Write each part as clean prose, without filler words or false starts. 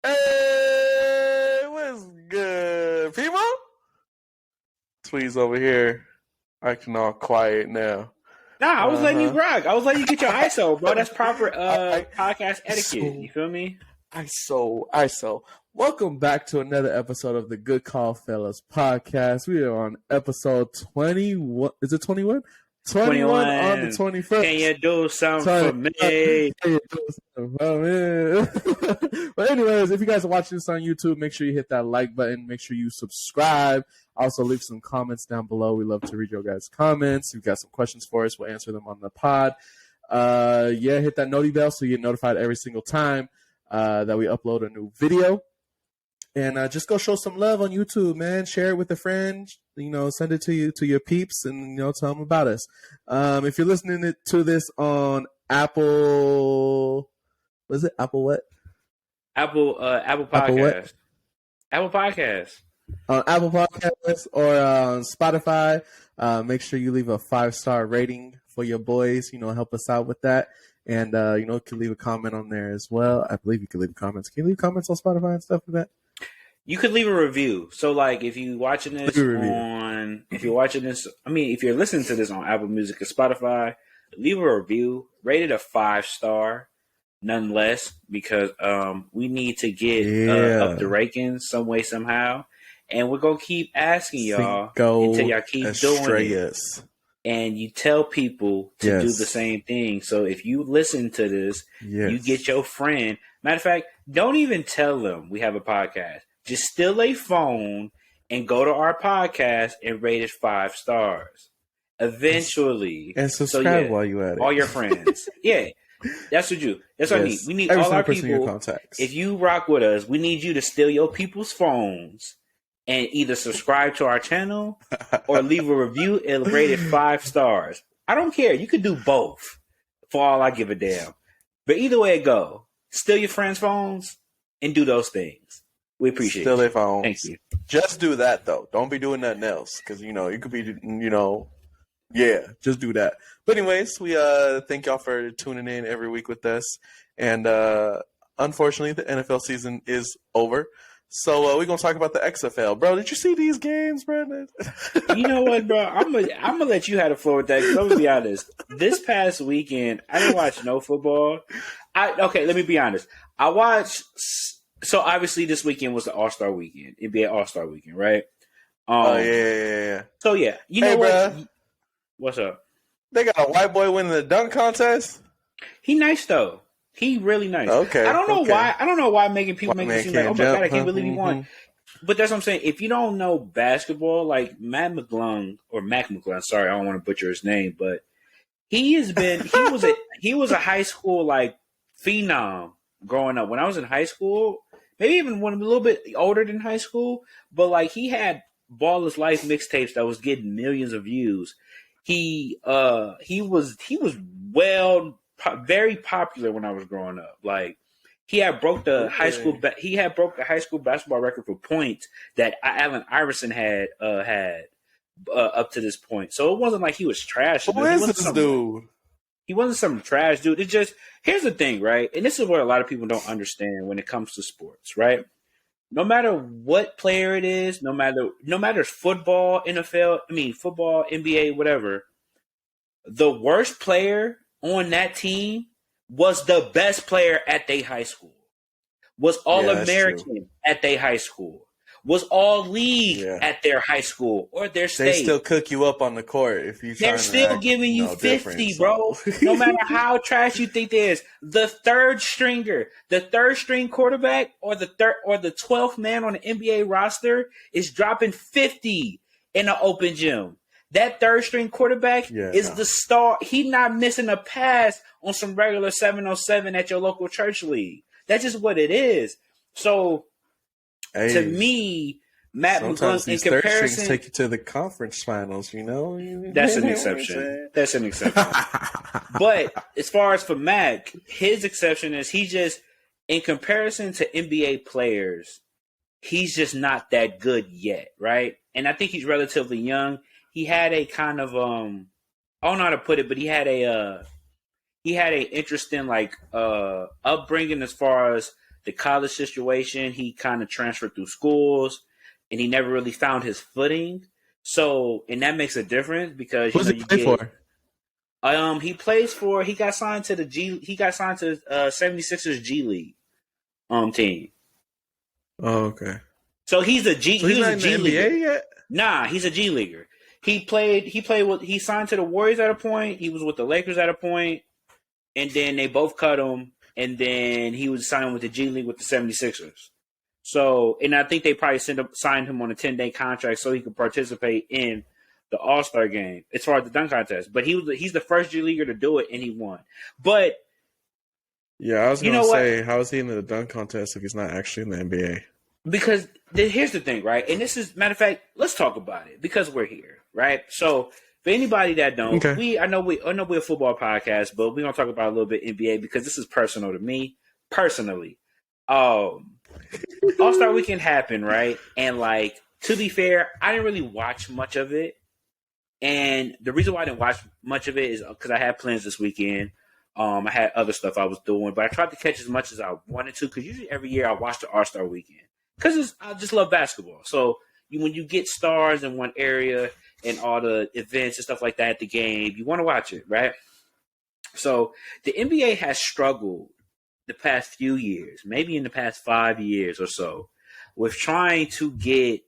Hey, what's good, people? Tweez over here, acting all quiet now. Nah, I was letting you rock. I was letting you get your ISO, bro. That's proper podcast etiquette. You feel me? ISO. Welcome back to another episode of the Good Call Fellas podcast. We are on episode 21. Is it 21? 21 on the 21st. Can you do something for me? But anyways, if you guys are watching this on YouTube, make sure you hit that like button. Make sure you subscribe. Also, leave some comments down below. We love to read your guys' comments. If you've got some questions for us, we'll answer them on the pod. Hit that noti bell so you get notified every single time that we upload a new video. And just go show some love on YouTube, man. Share it with a friend. Send it to your peeps, and tell them about us. If you're listening to this on Apple, what is it? Apple what? Apple Podcast. Apple Podcast. On Apple Podcasts or on Spotify, make sure you leave a 5-star rating for your boys. Help us out with that. And you can leave a comment on there as well. I believe you can leave comments. Can you leave comments on Spotify and stuff like that? You could leave a review. So, like, if you're watching this if you're listening to this on Apple Music or Spotify, leave a review. Rate it a 5-star, none less, because we need to get up the rankings some way, somehow. And we're going to keep asking y'all until y'all keep doing it. And you tell people to do the same thing. So if you listen to this, you get your friend. Matter of fact, don't even tell them we have a podcast. Just steal a phone and go to our podcast and rate it 5 stars. Eventually. And subscribe while you at it. All your friends. That's what I need. We need all our people. If you rock with us, we need you to steal your people's phones and either subscribe to our channel or leave a review and rate it 5 stars. I don't care. You could do both for all I give a damn. But either way it go, steal your friends' phones and do those things. We appreciate it. Steal their phones. Thank you. Just do that, though. Don't be doing nothing else because, you could be, just do that. But anyways, we thank y'all for tuning in every week with us. And unfortunately, the NFL season is over. So we're going to talk about the XFL. Bro, did you see these games, Brandon? You know what, bro? I'm gonna let you have the floor with that. Let me be honest. This past weekend, I didn't watch no football. Okay, let me be honest. I watched... So obviously this weekend was the All-Star weekend. NBA All-Star weekend, right? Yeah. So yeah, you know what? Bro. What's up? They got a white boy winning the dunk contest? He nice though. He really nice. Okay. I don't know why making people make it seem like, oh my God, I can't believe he won. But that's what I'm saying. If you don't know basketball, like Mac McClung, sorry, I don't want to butcher his name, but he was a high school like phenom growing up. When I was in high school, maybe even when I'm a little bit older than high school, but like he had Ball is Life mixtapes that was getting millions of views. He was very popular when I was growing up. Like he had broke the high school basketball record for points that Allen Iverson had up to this point. So it wasn't like he was trash. Who is this dude? He wasn't some trash dude. It just, here's the thing, right? And this is what a lot of people don't understand when it comes to sports, right? No matter what player it is, no matter football, football, NBA, whatever, the worst player on that team was the best player at their high school, was All-American at their high school, was all-league at their high school or their state. They still cook you up on the court if you. They're still giving you 50, bro. No matter how trash you think they is, the third string quarterback, or the 12th man on the NBA roster is dropping 50 in an open gym. That third string quarterback is the star. He's not missing a pass on some regular 7-on-7 at your local church league. That's just what it is. So. Hey, to me, Matt McClung, in comparison, take you to the conference finals. That's an exception. But as far as for Mac, his exception is he just, in comparison to NBA players, he's just not that good yet, right? And I think he's relatively young. He had a kind of I don't know how to put it, but he had a interesting upbringing as far as the college situation, he kind of transferred through schools, and he never really found his footing. So, and that makes a difference because Who's he play for? He got signed to 76ers G League team. Oh, okay. So he's a G. So he's not in the NBA yet? Nah, he's a G leaguer. He signed to the Warriors at a point. He was with the Lakers at a point, and then they both cut him, and then he was signed with the G League with the 76ers. So, and I think they probably signed him on a 10-day contract so he could participate in the All-Star game as far as the dunk contest. But he's the first G leaguer to do it, and he won. But yeah, I was going to say, how is he in the dunk contest if he's not actually in the NBA? Because here's the thing, right? And this is, matter of fact, let's talk about it because we're here, right? So for anybody that don't, I know we're a football podcast, but we're gonna talk about a little bit NBA because this is personal to me personally. All-Star Weekend happened, right? And like, to be fair, I didn't really watch much of it. And the reason why I didn't watch much of it is because I had plans this weekend. I had other stuff I was doing, but I tried to catch as much as I wanted to because usually every year I watch the All-Star Weekend because I just love basketball. So when you get stars in one area and all the events and stuff like that at the game, you want to watch it, right? So the NBA has struggled the past few years, maybe in the past 5 years or so, with trying to get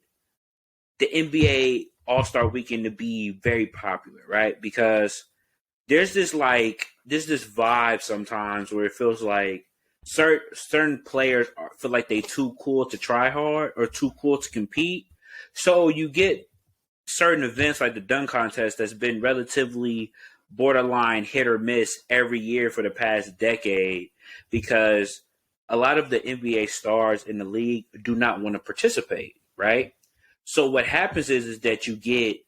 the NBA All-Star Weekend to be very popular, right? Because there's this vibe sometimes where it feels like certain players feel like they too cool to try hard or too cool to compete. So you get certain events like the dunk contest that's been relatively borderline hit or miss every year for the past decade because a lot of the NBA stars in the league do not want to participate, right? So what happens is that you get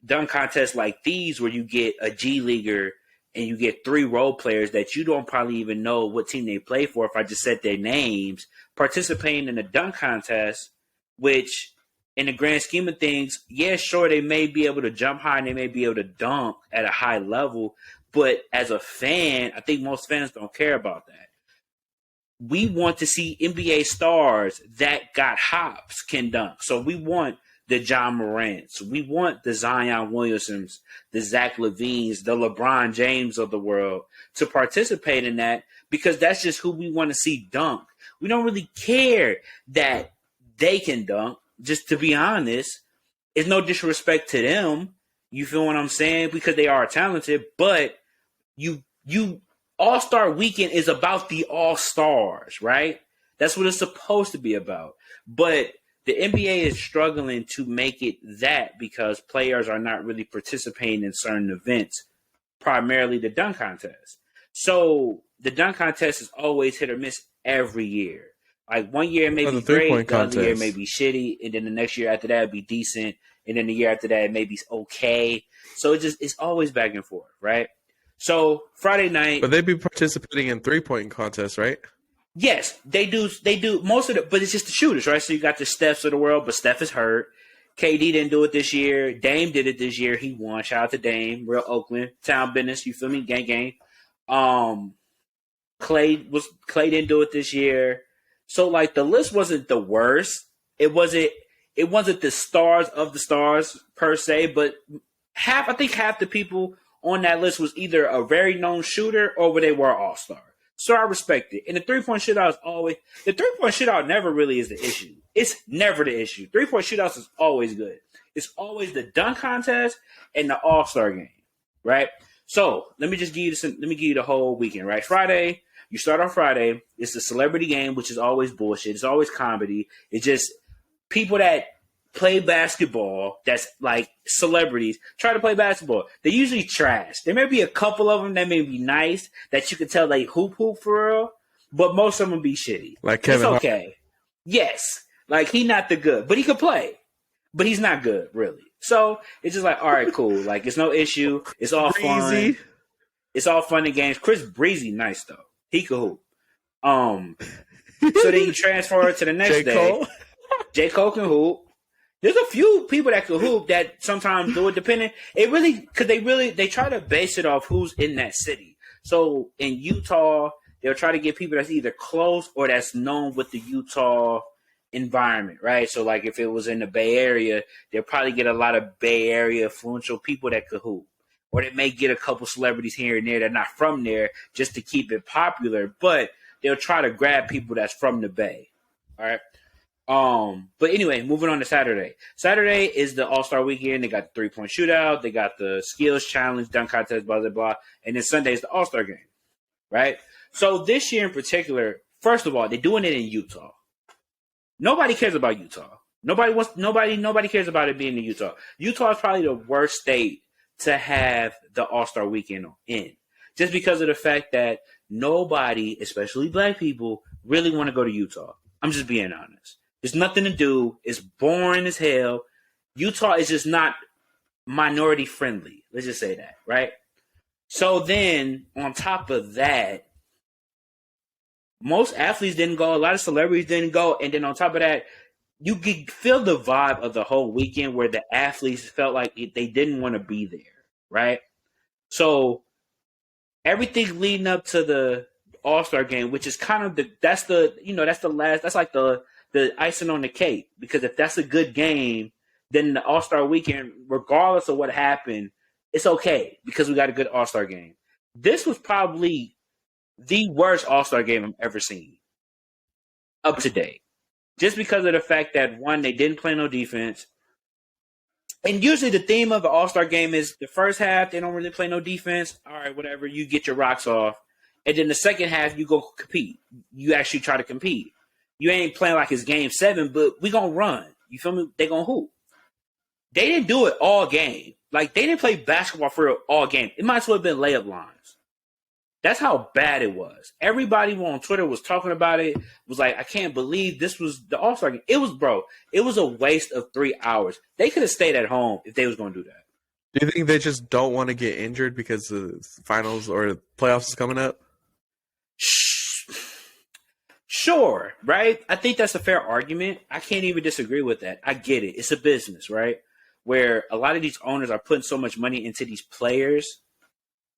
dunk contests like these where you get a G leaguer and you get 3 role players that you don't probably even know what team they play for if I just said their names, participating in a dunk contest, which in the grand scheme of things, yeah, sure, they may be able to jump high and they may be able to dunk at a high level, but as a fan, I think most fans don't care about that. We want to see NBA stars that got hops can dunk. So we want the John Morants. We want the Zion Williamsons, the Zach LaVines, the LeBron James of the world to participate in that because that's just who we want to see dunk. We don't really care that they can dunk. Just to be honest, it's no disrespect to them. You feel what I'm saying? Because they are talented, but you All-Star Weekend is about the All-Stars, right? That's what it's supposed to be about. But the NBA is struggling to make it that because players are not really participating in certain events, primarily the dunk contest. So the dunk contest is always hit or miss every year. Like 1 year it may be great, the other year it may be shitty, and then the next year after that it'd be decent, and then the year after that it may be okay. So it's always back and forth, right? So Friday night, but they'd be participating in 3-point contests, right? Yes, they do. They do most of it, but it's just the shooters, right? So you got the Stephs of the world, but Steph is hurt. KD didn't do it this year. Dame did it this year. He won. Shout out to Dame, real Oakland town business. You feel me? Gang, gang. Clay didn't do it this year. So like the list wasn't the worst. It wasn't the stars of the stars per se, but I think half the people on that list was either a very known shooter or they were all-star. So I respect it. And the 3-point shootout the 3-point shootout never really is the issue. It's never the issue. 3-point shootouts is always good. It's always the dunk contest and the all-star game, right? So let me give you the whole weekend, right? Friday, you start on Friday. It's the celebrity game, which is always bullshit. It's always comedy. It's just people that play basketball that's like celebrities try to play basketball. They're usually trash. There may be a couple of them that may be nice that you can tell they hoop for real, but most of them be shitty. Like Kevin Hart. Okay. Yes. Like he not the good, but he could play. But he's not good, really. So it's just like, all right, cool. Like it's no issue. It's all fun. It's all fun and games. Chris Breezy, nice though. He could hoop. So then you transfer it to the next day. J. Cole can hoop. There's a few people that can hoop that sometimes do it depending. Because they try to base it off who's in that city. So in Utah, they'll try to get people that's either close or that's known with the Utah environment, right? So like if it was in the Bay Area, they'll probably get a lot of Bay Area influential people that could hoop. Or they may get a couple celebrities here and there that are not from there just to keep it popular, but they'll try to grab people that's from the Bay. All right. But anyway, moving on to Saturday. Saturday is the All-Star weekend. They got the 3-point shootout. They got the skills challenge, dunk contest, blah, blah, blah. And then Sunday is the All-Star game, right? So this year in particular, first of all, they're doing it in Utah. Nobody cares about Utah. Nobody cares about it being in Utah. Utah is probably the worst state to have the All-Star weekend in. Just because of the fact that nobody, especially black people, really want to go to Utah. I'm just being honest. There's nothing to do. It's boring as hell. Utah is just not minority friendly. Let's just say that, right? So then, on top of that, most athletes didn't go. A lot of celebrities didn't go. And then on top of that, you could feel the vibe of the whole weekend where the athletes felt like they didn't want to be there, right? So everything leading up to the All-Star game, which is kind of that's like the icing on the cake, because if that's a good game, then the All-Star weekend, regardless of what happened, it's okay because we got a good All-Star game. This was probably the worst All-Star game I've ever seen up to date. Just because of the fact that, one, they didn't play no defense. And usually the theme of the All-Star game is the first half, they don't really play no defense. All right, whatever, you get your rocks off. And then the second half, you go compete. You actually try to compete. You ain't playing like it's game 7, but we going to run. You feel me? They going to hoop. They didn't do it all game. Like, they didn't play basketball for all game. It might as well have been layup lines. That's how bad it was. Everybody on Twitter was talking about it. Was like, I can't believe this was the All-Star game. It was a waste of 3 hours. They could have stayed at home if they was going to do that. Do you think they just don't want to get injured because the finals or the playoffs is coming up? Sure, right? I think that's a fair argument. I can't even disagree with that. I get it. It's a business, right? Where a lot of these owners are putting so much money into these players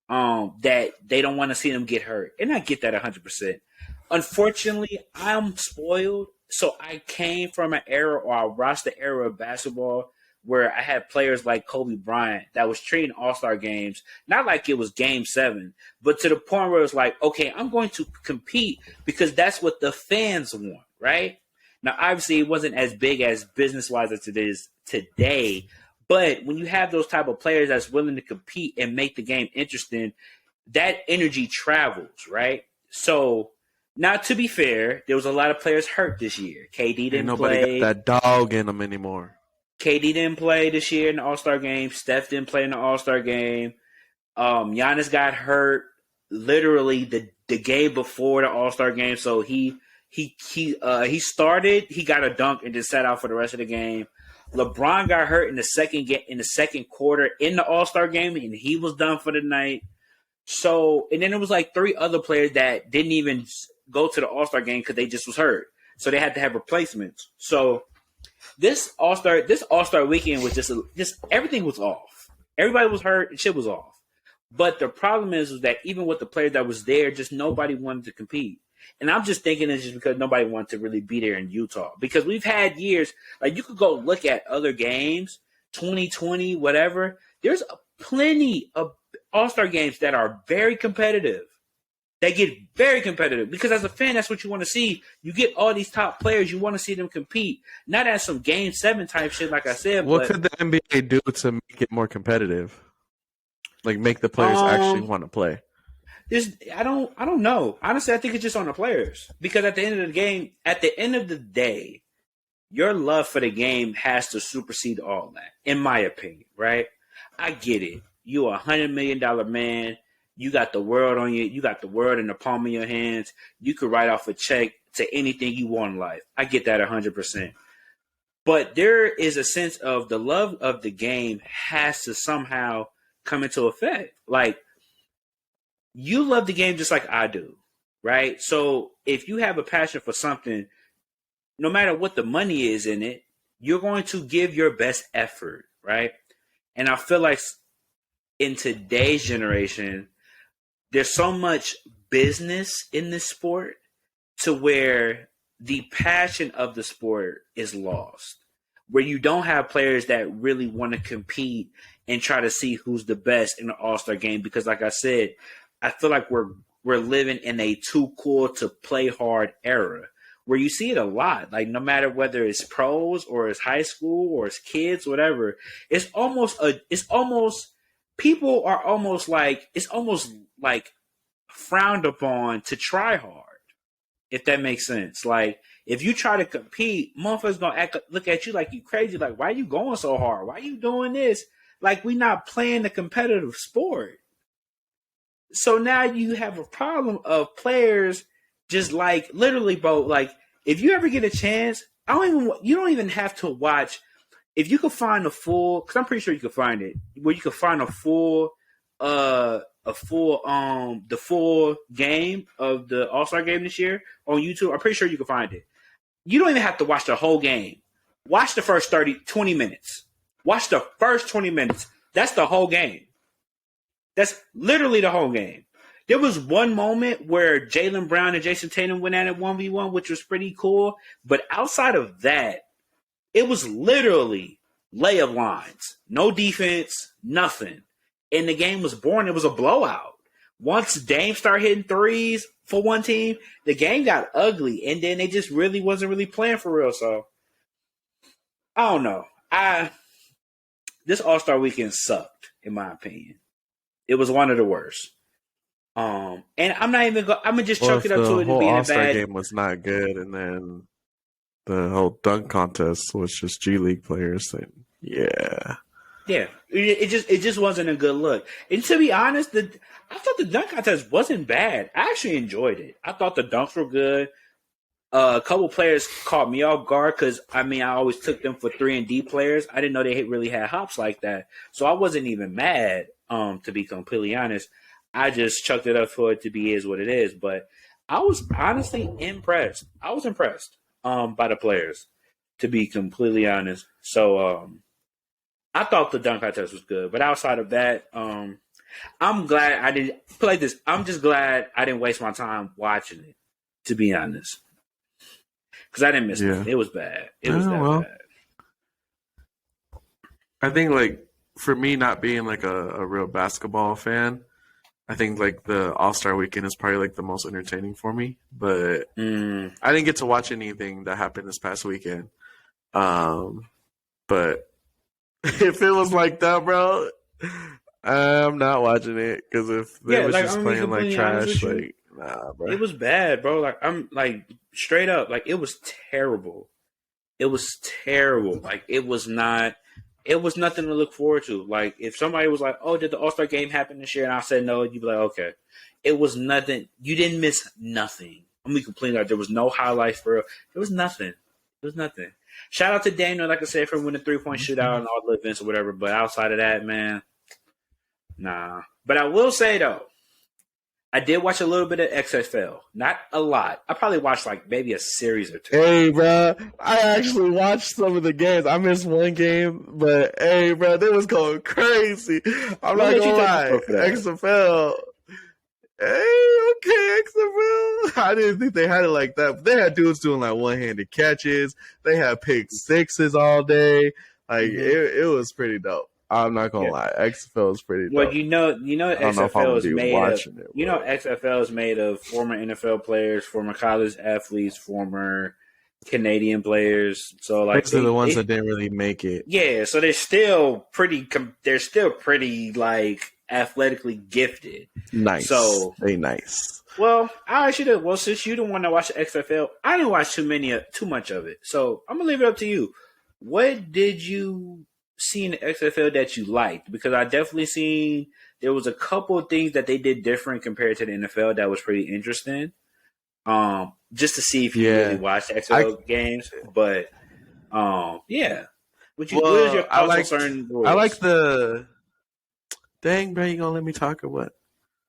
that they don't want to see them get hurt. And I get that 100%. Unfortunately, I'm spoiled. So I came from an era, or I watched the era of basketball where I had players like Kobe Bryant that was treating All-Star games, not like it was game 7, but to the point where it's like, okay, I'm going to compete because that's what the fans want, right? Now, obviously, it wasn't as big as business-wise as it is today, but when you have those type of players that's willing to compete and make the game interesting, that energy travels, right? So, now to be fair, there was a lot of players hurt this year. KD didn't play. Nobody got that dog in them anymore. KD didn't play this year in the All-Star game. Steph didn't play in the All-Star game. Giannis got hurt literally the game before the All-Star game. So he started, he got a dunk and then sat out for the rest of the game. LeBron got hurt in the second quarter in the All-Star game, and he was done for the night. So, and then it was like 3 other players that didn't even go to the All-Star game because they just was hurt. So they had to have replacements. So this All-Star weekend was just everything was off. Everybody was hurt and shit was off. But the problem is that even with the players that was there, just nobody wanted to compete. And I'm just thinking it's just because nobody wanted to really be there in Utah. Because we've had years, like you could go look at other games, 2020, whatever. There's plenty of All-Star games that are very competitive. They get very competitive because as a fan, that's what you want to see. You get all these top players, you want to see them compete. Not as some game 7 type shit, like I said. What could the NBA do to make it more competitive? Like make the players actually want to play? I don't know. Honestly, I think it's just on the players. Because at the end of the day, your love for the game has to supersede all that, in my opinion, right? I get it. You're $100 million man. You got the world on you. You got the world in the palm of your hands. You could write off a check to anything you want in life. I get that 100%. But there is a sense of the love of the game has to somehow come into effect. Like, you love the game just like I do, right? So if you have a passion for something, no matter what the money is in it, you're going to give your best effort, right? And I feel like in today's generation, there's so much business in this sport to where the passion of the sport is lost. Where you don't have players that really want to compete and try to see who's the best in the All-Star game. Because like I said, I feel like we're living in a too cool to play hard era where you see it a lot. Like no matter whether it's pros or it's high school or it's kids, whatever, it's almost people are almost like, it's almost like frowned upon to try hard, if that makes sense. Like if you try to compete, motherfuckers gonna look at you like you crazy. Like, why are you going so hard? Why are you doing this? Like, we not playing the competitive sport. So now you have a problem of players just like literally, bro. Like, if you ever get a chance, you don't even have to watch. If you could find the full, because I'm pretty sure you could find it, where you could find the full game of the All-Star game this year on YouTube. I'm pretty sure you can find it. You don't even have to watch the whole game. Watch the first 20 minutes. Watch the first 20 minutes. That's the whole game. That's literally the whole game. There was one moment where Jaylen Brown and Jason Tatum went at it 1v1, which was pretty cool. But outside of that, it was literally layup lines. No defense, nothing. And the game was boring. It was a blowout. Once Dame started hitting threes for one team, the game got ugly. And then they just really wasn't really playing for real. So, I don't know. This All-Star weekend sucked, in my opinion. It was one of the worst. And I'm not even I'm gonna just chuck it up to it and being a All-Star bad game was not good, and then the whole dunk contest was just G League players. And yeah, it just wasn't a good look. And to be honest, I thought the dunk contest wasn't bad. I actually enjoyed it. I thought the dunks were good. A couple players caught me off guard because I always took them for 3-and-D players. I didn't know they really had hops like that, so I wasn't even mad. To be completely honest, I just chucked it up for it to be is what it is. But I was honestly impressed. I was impressed by the players, to be completely honest. So I thought the dunk contest was good. But outside of that, I'm glad I didn't play this. I'm just glad I didn't waste my time watching it, to be honest. Because I didn't miss it. It was bad. It was bad. I think, like, for me not being, like, a real basketball fan, I think, like, the All-Star Weekend is probably, like, the most entertaining for me. But I didn't get to watch anything that happened this past weekend. But if it was like that, bro, I'm not watching it. Because if they was just playing, like, trash, like, nah, bro. It was bad, bro. Like, I'm, like, straight up. Like, it was terrible. It was terrible. Like, it was nothing to look forward to. Like, if somebody was like, oh, did the All-Star game happen this year? And I said no, you'd be like, okay. It was nothing. You didn't miss nothing. I'm going to complain that there was no highlights for real. There was nothing. It was nothing. Shout out to Daniel, like I said, for winning 3-point shootout and all the events or whatever. But outside of that, man, nah. But I will say, though, I did watch a little bit of XFL. Not a lot. I probably watched like maybe a series or two. Hey, bro. I actually watched some of the games. I missed one game, but hey, bro, they was going crazy. I'm not gonna lie. XFL. Hey, okay, XFL. I didn't think they had it like that. But they had dudes doing like one-handed catches. They had pick sixes all day. Like it was pretty dope. I'm not gonna lie, XFL is pretty dope. Well, you know, XFL is made of. XFL is made of former NFL players, former college athletes, former Canadian players. So like, those are the ones that didn't really make it. Yeah, so they're still pretty. They're still pretty like athletically gifted. Nice. So they nice. Well, I should have. Well, since you don't want to watch the XFL, I didn't watch too much of it. So I'm gonna leave it up to you. What did you see in the XFL that you liked? Because I definitely seen there was a couple of things that they did different compared to the NFL that was pretty interesting. Just to see if you really watch the XFL games, but yeah. What is your thoughts on certain rules? I like the. Dang, bro, you gonna let me talk or what?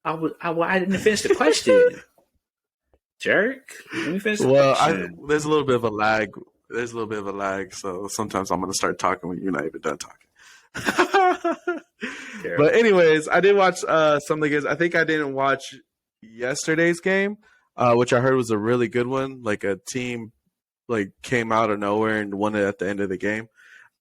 I didn't finish the question. Jerk. Let me finish the question. There's a little bit of a lag. So sometimes I'm gonna start talking when you're not even done talking. But anyways, I did watch some of the games. I think I didn't watch yesterday's game, which I heard was a really good one. Like a team like came out of nowhere and won it at the end of the game.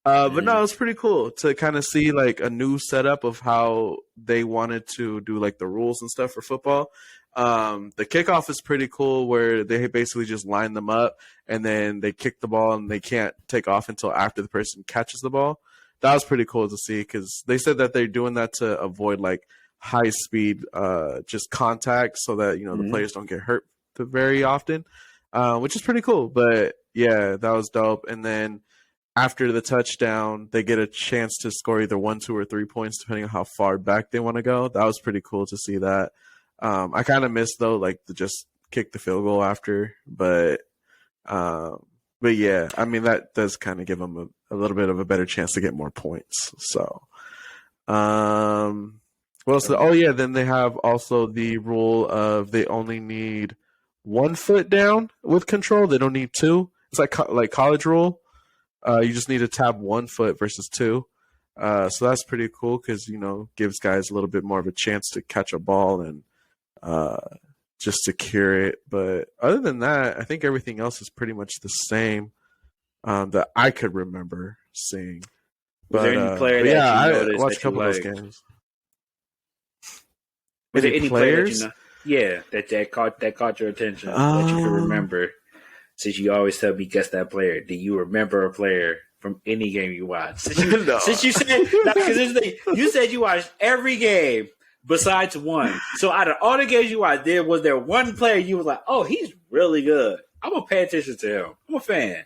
But no, it's pretty cool to kind of see like a new setup of how they wanted to do like the rules and stuff for football. The kickoff is pretty cool where they basically just line them up and then they kick the ball and they can't take off until after the person catches the ball. That was pretty cool to see because they said that they're doing that to avoid like high speed just contact so that the players don't get hurt very often, which is pretty cool. But yeah, that was dope. And then after the touchdown, they get a chance to score either 1, 2, or 3 points, depending on how far back they want to go. That was pretty cool to see that. I kind of missed though, like to just kick the field goal after, but yeah, I mean that does kind of give them a little bit of a better chance to get more points. So, what else? Oh yeah, then they have also the rule of they only need 1 foot down with control. They don't need 2. It's like college rule. You just need to tap 1 foot versus 2. So that's pretty cool because, gives guys a little bit more of a chance to catch a ball and just secure it. But other than that, I think everything else is pretty much the same that I could remember seeing. Was there any player that you noticed I watched a couple of those games. Was there any players? Player that caught your attention that you can remember? Since you always tell me guess that player, do you remember a player from any game you watched? Since you said you said you watched every game besides one. So out of all the games you watched, was there one player you was like, oh, he's really good. I'm gonna pay attention to him. I'm a fan.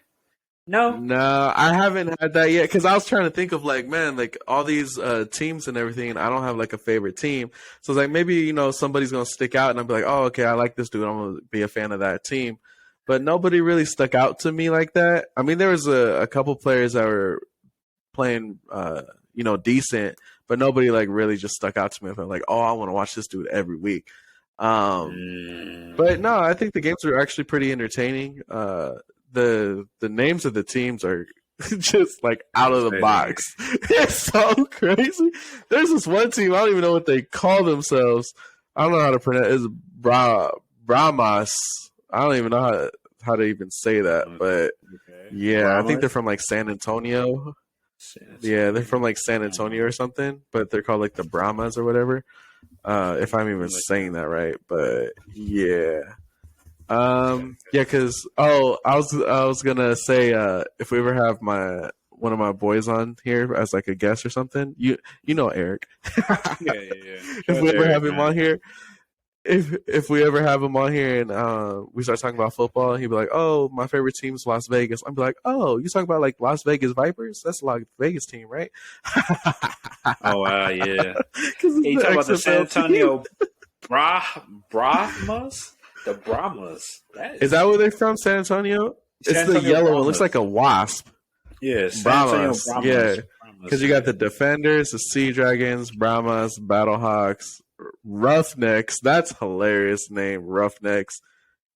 No, I haven't had that yet because I was trying to think of like, man, like all these teams and everything, and I don't have like a favorite team. So it's like maybe somebody's gonna stick out, and I'll be like, oh, okay, I like this dude. I'm gonna be a fan of that team. But nobody really stuck out to me like that. I mean, there was a couple players that were playing, decent, but nobody like really just stuck out to me. I'm like, oh, I want to watch this dude every week. But no, I think the games are actually pretty entertaining. The names of the teams are just like out of the box. It's so crazy. There's this one team, I don't even know what they call themselves. I don't know how to pronounce it. It's Brahmas. I don't even know how to even say that, but yeah, Brahmas? I think they're from like San Antonio. Yeah, they're from like San Antonio or something, but they're called like the Brahmas or whatever. If I'm even saying that right, but yeah. Because I was gonna say if we ever have one of my boys on here as like a guest or something, you know Eric. yeah. If we ever have him on here. If we ever have him on here and we start talking about football, he'd be like, "Oh, my favorite team is Las Vegas." I'd be like, "Oh, you talking about like Las Vegas Vipers? That's a Las Vegas team, right?" Oh wow, yeah. You talking about the San Antonio Brahmas? The Brahmas. Is that where they're from? San Antonio? It's the yellow one. It looks like a wasp. Yes, Brahmas. Yeah, because you got the Defenders, the Sea Dragons, Brahmas, Battlehawks. Roughnecks, that's hilarious name. Roughnecks,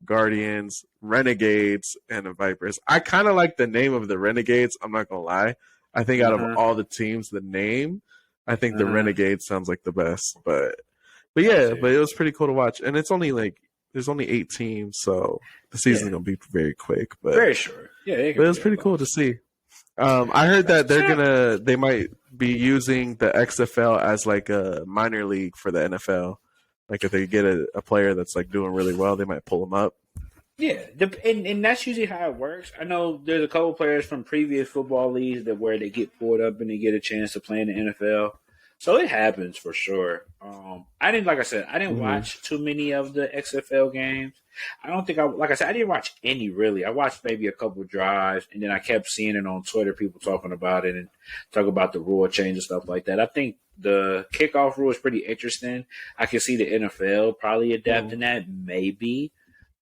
Guardians, Renegades, and the Vipers. I kind of like the name of the Renegades. I'm not gonna lie. I think out of all the teams, the name, I think the Renegades sounds like the best. But yeah, but it was pretty cool to watch. And it's only like there's only 8 teams, so the season's gonna be very quick. But very short. Yeah, but it was pretty cool to see. I heard that they might be using the XFL as like a minor league for the NFL. Like if they get a player that's like doing really well, they might pull them up. Yeah, and that's usually how it works. I know there's a couple players from previous football leagues where they get pulled up and they get a chance to play in the NFL. So it happens for sure. I didn't watch too many of the XFL games. I didn't watch any really. I watched maybe a couple drives, and then I kept seeing it on Twitter, people talking about it and talk about the rule change and stuff like that. I think the kickoff rule is pretty interesting. I can see the NFL probably adapting that, maybe.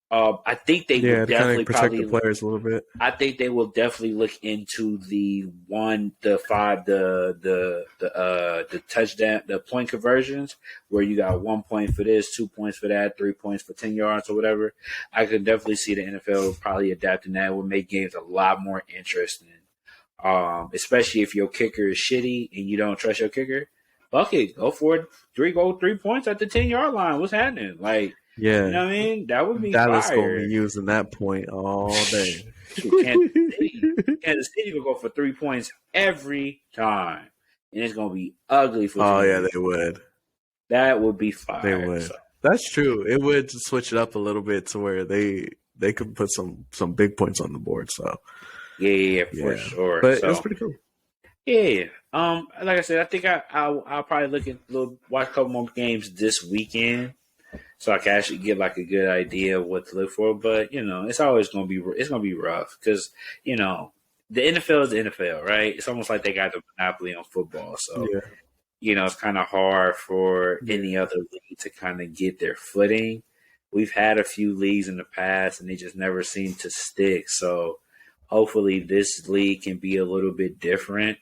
I think they will definitely protect the players a little bit. I think they will definitely look into the touchdown, the point conversions, where you got 1 point for this, 2 points for that, 3 points for 10 yards or whatever. I could definitely see the NFL probably adapting that. It would make games a lot more interesting, especially if your kicker is shitty and you don't trust your kicker. Fuck it, go for it. 3 points at the 10-yard line. What's happening? Like, Yeah. You know what I mean? That would be Dallas fire. gonna be using that point all day. Kansas City will go for 3 points every time, and it's gonna be ugly for. Oh yeah, they would. That would be fire. They would. So. That's true. It would switch it up a little bit to where they could put some big points on the board. So yeah, for sure. But it's pretty cool. Yeah. Like I said, I think I'll probably watch a couple more games this weekend, so I can actually get like a good idea of what to look for. But it's always gonna be rough because the NFL is the NFL, right? It's almost like they got the monopoly on football. So it's kind of hard for any other league to kind of get their footing. We've had a few leagues in the past, and they just never seem to stick. So hopefully this league can be a little bit different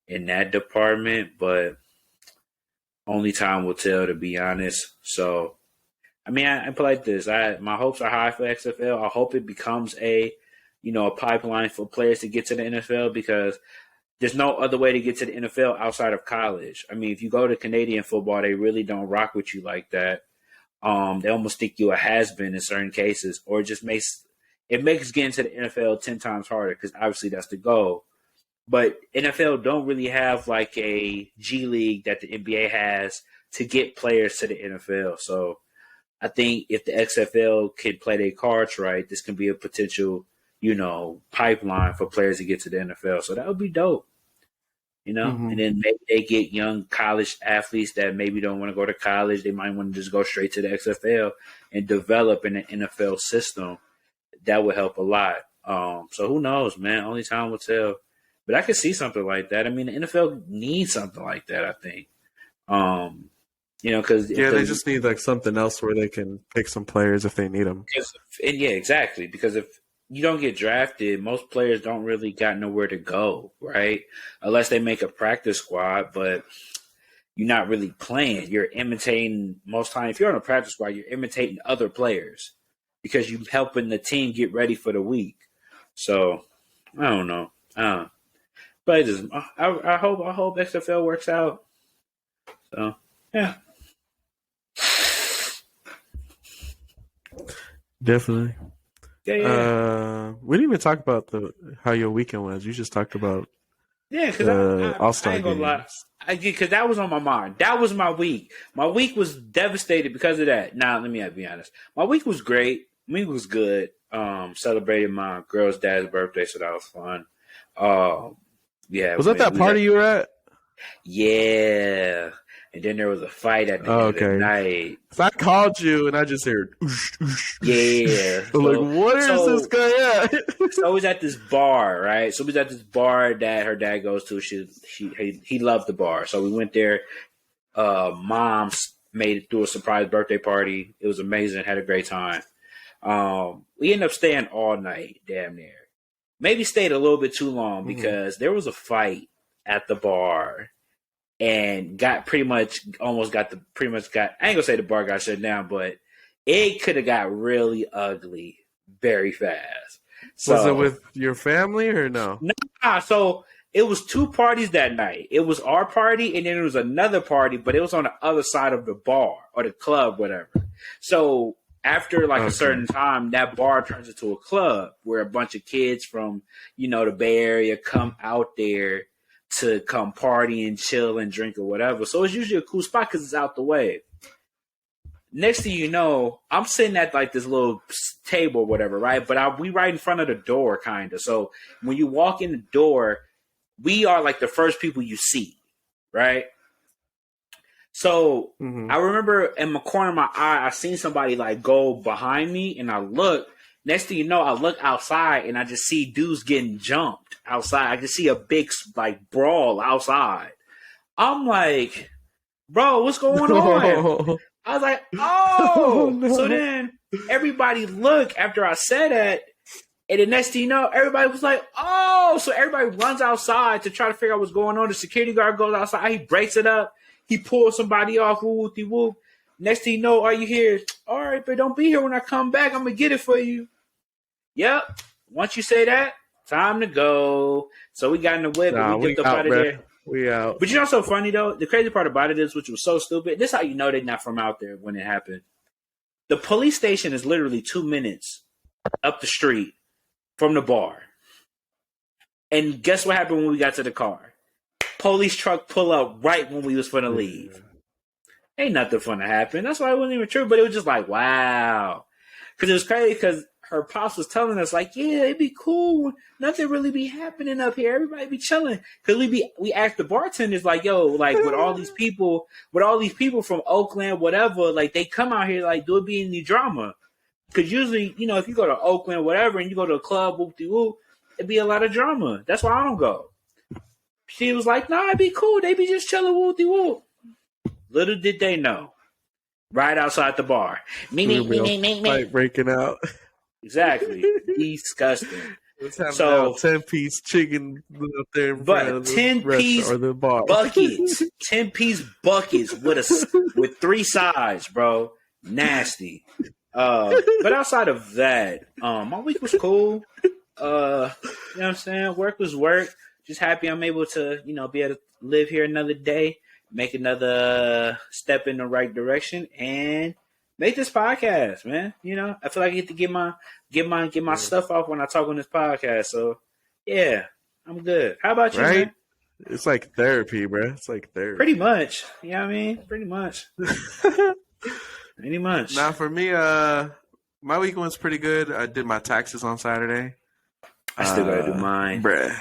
in that department, but only time will tell, to be honest. So, I mean, I put like this. My hopes are high for XFL. I hope it becomes a pipeline for players to get to the NFL, because there's no other way to get to the NFL outside of college. I mean, if you go to Canadian football, they really don't rock with you like that. They almost think you a has-been in certain cases, or it just makes getting to the NFL 10 times harder, because obviously that's the goal. But NFL don't really have like a G League that the NBA has to get players to the NFL. So I think if the XFL can play their cards right, this can be a potential, pipeline for players to get to the NFL. So that would be dope. And then maybe they get young college athletes that maybe don't want to go to college. They might want to just go straight to the XFL and develop in an NFL system. That would help a lot. So who knows, man? Only time will tell. But I could see something like that. I mean, the NFL needs something like that, I think. Because they just need like something else where they can pick some players if they need them. Exactly. Because if you don't get drafted, most players don't really got nowhere to go, right? Unless they make a practice squad, but you're not really playing. You're imitating most time. If you're on a practice squad, you're imitating other players because you're helping the team get ready for the week. So I don't know. But I hope XFL works out. So yeah. Definitely. Yeah. We didn't even talk about how your weekend was. You just talked about because All-Star I ain't gonna lie. Because that was on my mind. That was my week. My week was devastated because of that. Now, let me be honest. My week was great. My week was good. Celebrated my girl's dad's birthday, so that was fun. Was that party you were at? Yeah. And then there was a fight at the end of the night. So I called you and I just heard, yeah. So, what is this guy at? So he's at this bar, right? So he's at this bar that her dad goes to. He loved the bar. So we went there. Moms made it through a surprise birthday party. It was amazing. Had a great time. We ended up staying all night, damn near. Maybe stayed a little bit too long because there was a fight at the bar. And I ain't gonna say the bar got shut down, but it could have got really ugly very fast. So, was it with your family or no? Nah, so it was two parties that night. It was our party and then there was another party, but it was on the other side of the bar or the club, whatever. So after a certain time, that bar turns into a club where a bunch of kids from, the Bay Area come out there to come party and chill and drink or whatever. So it's usually a cool spot because it's out the way. Next thing you know, I'm sitting at this little table or whatever, right? But we right in front of the door, kind of. So when you walk in the door, we are the first people you see, right? So I remember in the corner of my eye, I seen somebody go behind me, and I look. Next thing you know, I look outside and I just see dudes getting jumped outside. I just see a big brawl outside. I'm like, bro, what's going on? I was like, oh. No. So then everybody looked after I said that. And the next thing you know, everybody was like, oh. So everybody runs outside to try to figure out what's going on. The security guard goes outside. He breaks it up. He pulls somebody off. Whoop-de-whoop. Next thing you know, all you hear is, all right, but don't be here when I come back. I'm going to get it for you. Yep. Once you say that, time to go. So we got in the whip and we dipped up out of there. We out. But what's so funny though? The crazy part about it is, which was so stupid. This is how you know they're not from out there when it happened. The police station is literally 2 minutes up the street from the bar. And guess what happened when we got to the car? Police truck pull up right when we was finna leave. Ain't nothing fun to happen. That's why it wasn't even true, but it was just like, wow. Because it was crazy because her pops was telling us, like, yeah, it'd be cool. Nothing really be happening up here. Everybody be chilling. Because we asked the bartenders, like, yo, like, with all these people from Oakland, whatever, like, they come out here, like, do it be any drama? Because usually, you know, if you go to Oakland, whatever, and you go to a club, whoop-de-whoop, it'd be a lot of drama. That's why I don't go. She was like, nah, it'd be cool. They be just chilling, whoop-de-whoop. Little did they know. Right outside the bar. Fight breaking out. Exactly. Disgusting. So 10-piece chicken up there in front of the 10-piece or the bar. Buckets. 10-piece buckets with 3 sides, bro. Nasty. But outside of that, my week was cool. You know what I'm saying? Work was work. Just happy I'm able to, you know, be able to live here another day, make another step in the right direction, and make this podcast, man. You know, I feel like I get to get my stuff off when I talk on this podcast. So, yeah, I'm good. How about you, man? It's like therapy, bro. It's like therapy. Pretty much. You know what I mean? Pretty much. Pretty much. Now, for me, my week was pretty good. I did my taxes on Saturday. I still gotta do mine. Bruh.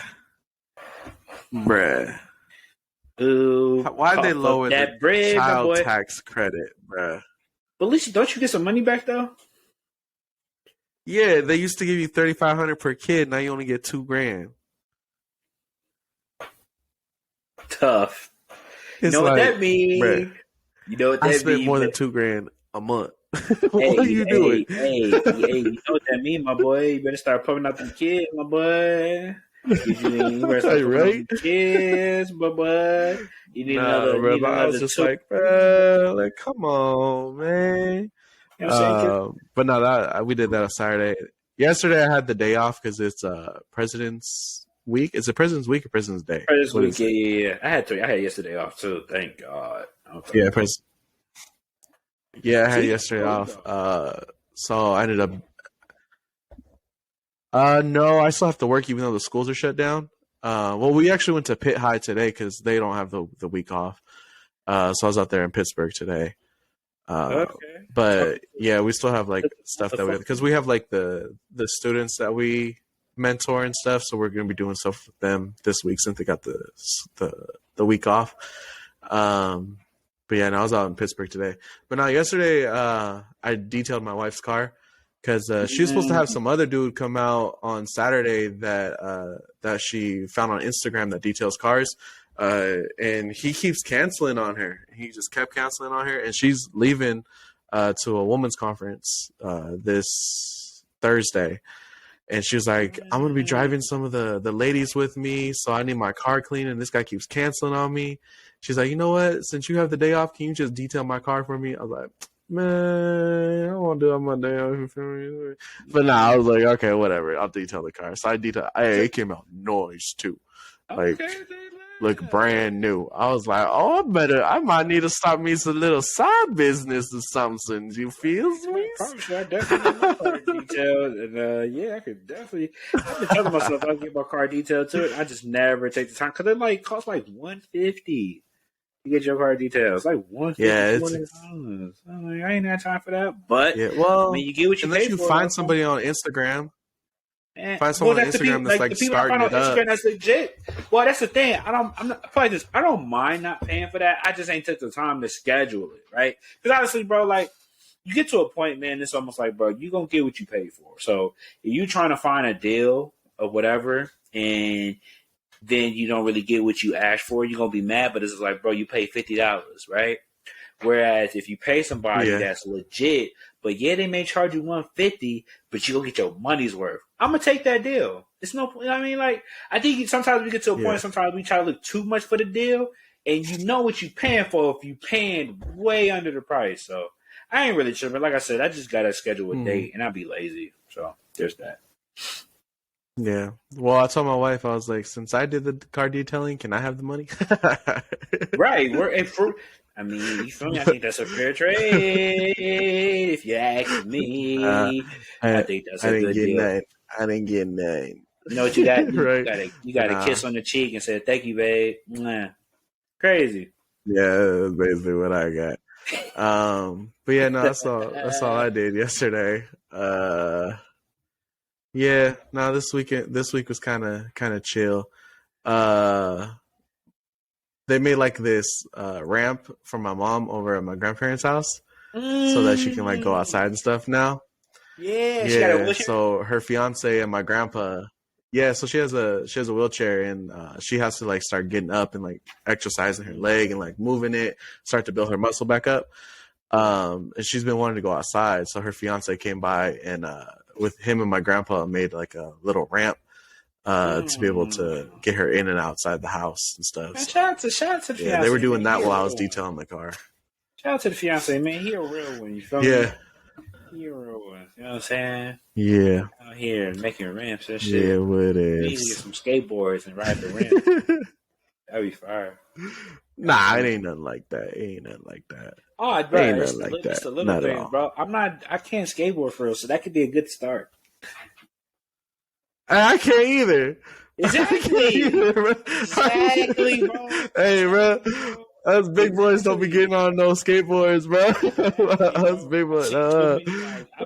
Ooh, why'd they lower that the child tax credit, bruh? But at least, don't you get some money back, though? Yeah, they used to give you $3,500 per kid. Now you only get $2,000. Tough. You know what that means? Bruh, you know what that means? I spent more than $2,000 a month. What are you doing? Hey, you know what that means, my boy? You better start pumping out them kids, my boy. You better start right? Kids, my boy. You need another. I was just like, bro, like, come on, man. You know what I'm saying? But no, we did that on Saturday. Yesterday, I had the day off because it's President's Week. Is it President's Week or President's Day? President's Week, yeah. I had yesterday off too. Thank God. Okay. I had yesterday off. So I ended up. No, I still have to work even though the schools are shut down. Well, we actually went to Pitt High today because they don't have the week off. So I was out there in Pittsburgh today. Okay. But yeah, we still have like stuff that we because we have like the students that we mentor and stuff. So we're gonna be doing stuff with them this week since they got the week off. But yeah, I was out in Pittsburgh today. But now yesterday, I detailed my wife's car. Because she was supposed to have some other dude come out on Saturday that she found on Instagram that details cars, and he keeps canceling on her. He just kept canceling on her, and she's leaving to a women's conference this Thursday. And she was like, I'm going to be driving some of the ladies with me, so I need my car clean, and this guy keeps canceling on me. She's like, you know what? Since you have the day off, can you just detail my car for me? I was like, man, I don't want to do it on my day off. But nah, I was like, okay, whatever. I'll detail the car. So it came out noise too. Like, look brand new. I was like, oh, I might need to start me some little side business or something. You feel me? I definitely get my car detailed. And yeah, I could definitely. I've been telling myself I'll get my car detailed too. I just never take the time because it like costs like $150. You get your car details like $150. Yeah, I'm like, I ain't had time for that. But yeah, well, I mean, you get what you pay for. Unless you find somebody on Instagram. Find someone on Instagram that's like starting it up. That's legit. Well, that's the thing. I don't mind not paying for that. I just ain't took the time to schedule it, right? Because honestly, bro, like you get to a point, man. It's almost like, bro, you gonna get what you pay for. So if you trying to find a deal or whatever, and then you don't really get what you asked for, you're going to be mad, but it's like, bro, you pay $50, right? Whereas if you pay somebody that's legit, but yeah, they may charge you $150, but you go get your money's worth. I'm going to take that deal. It's no, you know what I mean? Like, I think sometimes we get to a point, sometimes we try to look too much for the deal, and you know what you're paying for if you're paying way under the price. So I ain't really tripping. Like I said, I just got to schedule a date, and I'll be lazy. So there's that. Yeah. Well, I told my wife, I was like, since I did the car detailing, can I have the money? Right. I mean, you feel me? I think that's a fair trade. If you ask me, I think that's a good deal. I didn't get nothing. You know what you got? Right. You got a kiss on the cheek and said, "Thank you, babe." Mwah. Crazy. Yeah, that's basically what I got. But yeah, no, that's all I did yesterday. Yeah, no, this week was kind of chill. They made like this ramp for my mom over at my grandparents' house, so that she can like go outside and stuff now. Yeah. So her fiance and my grandpa, so she has a wheelchair, and she has to like start getting up and like exercising her leg and like moving it, start to build her muscle back up. And she's been wanting to go outside, so her fiance came by and with him and my grandpa made like a little ramp to be able to get her in and outside the house and stuff. Man, shout out to the fiance. Yeah, they were doing that while I was detailing the car. Shout out to the fiance, man. He a real one. You feel me? Yeah. He a real one. You know what I'm saying? Yeah. Out here making ramps and shit. Yeah, what We need is? to get some skateboards and ride the ramp. That'd be fire. Nah, it ain't nothing like that. Oh, bro, Ain't it's nothing like just that. a little Not at thing, all. bro. I can't skateboard for real, so that could be a good start. I can't either. Exactly. Bro. Exactly, bro. Hey, bro. Us big boys don't be getting on no skateboards, bro. Us big boys. I've seen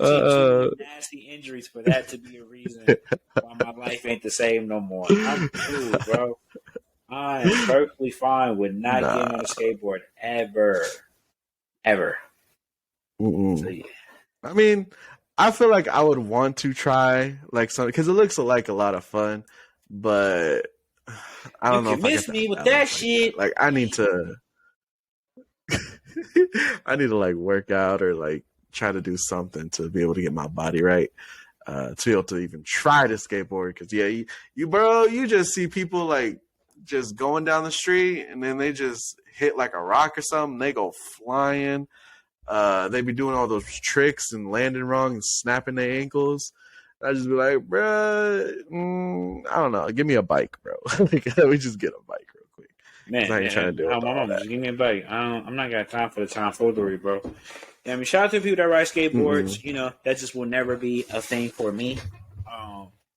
too many nasty injuries for that to be a reason why my life ain't the same no more. I'm cool, bro. I am perfectly fine with not getting on a skateboard ever. So, yeah. I mean, I feel like I would want to try like something because it looks like a lot of fun, but I don't know. You can miss me with that shit. Like I need to, I need to like work out or like try to do something to be able to get my body right, to be able to even try to skateboard. Because you just see people like just going down the street and then they just hit like a rock or something. They go flying. They be doing all those tricks and landing wrong and snapping their ankles. I just be like, bruh, I don't know. Give me a bike, bro. Like, we just get a bike real quick. Man, I ain't trying to do my mom just give me a bike. I'm not got time for the tomfoolery, bro. I mean, shout out to the people that ride skateboards. Mm-hmm. You know, that just will never be a thing for me.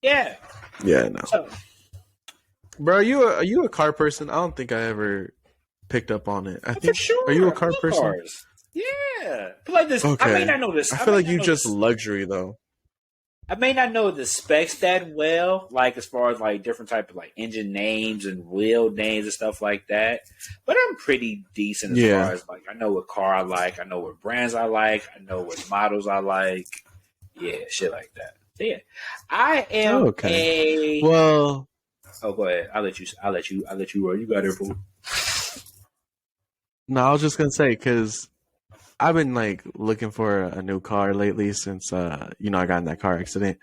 Yeah. Yeah, no. So, bro, are you a car person? I don't think I ever picked up on it. I think. for sure. Are you a car person? Cars. Yeah. But like this, Okay. I may not know this. I feel like you just luxury though. I may not know the specs that well, like as far as like different type of like engine names and wheel names and stuff like that. But I'm pretty decent as far as like I know what car I like, I know what brands I like, I know what models I like. Yeah, shit like that. So, yeah, I am Well, oh, go ahead. I'll let you roll. You got it, fool. no, I was just gonna say because I've been like looking for a new car lately since I got in that car accident.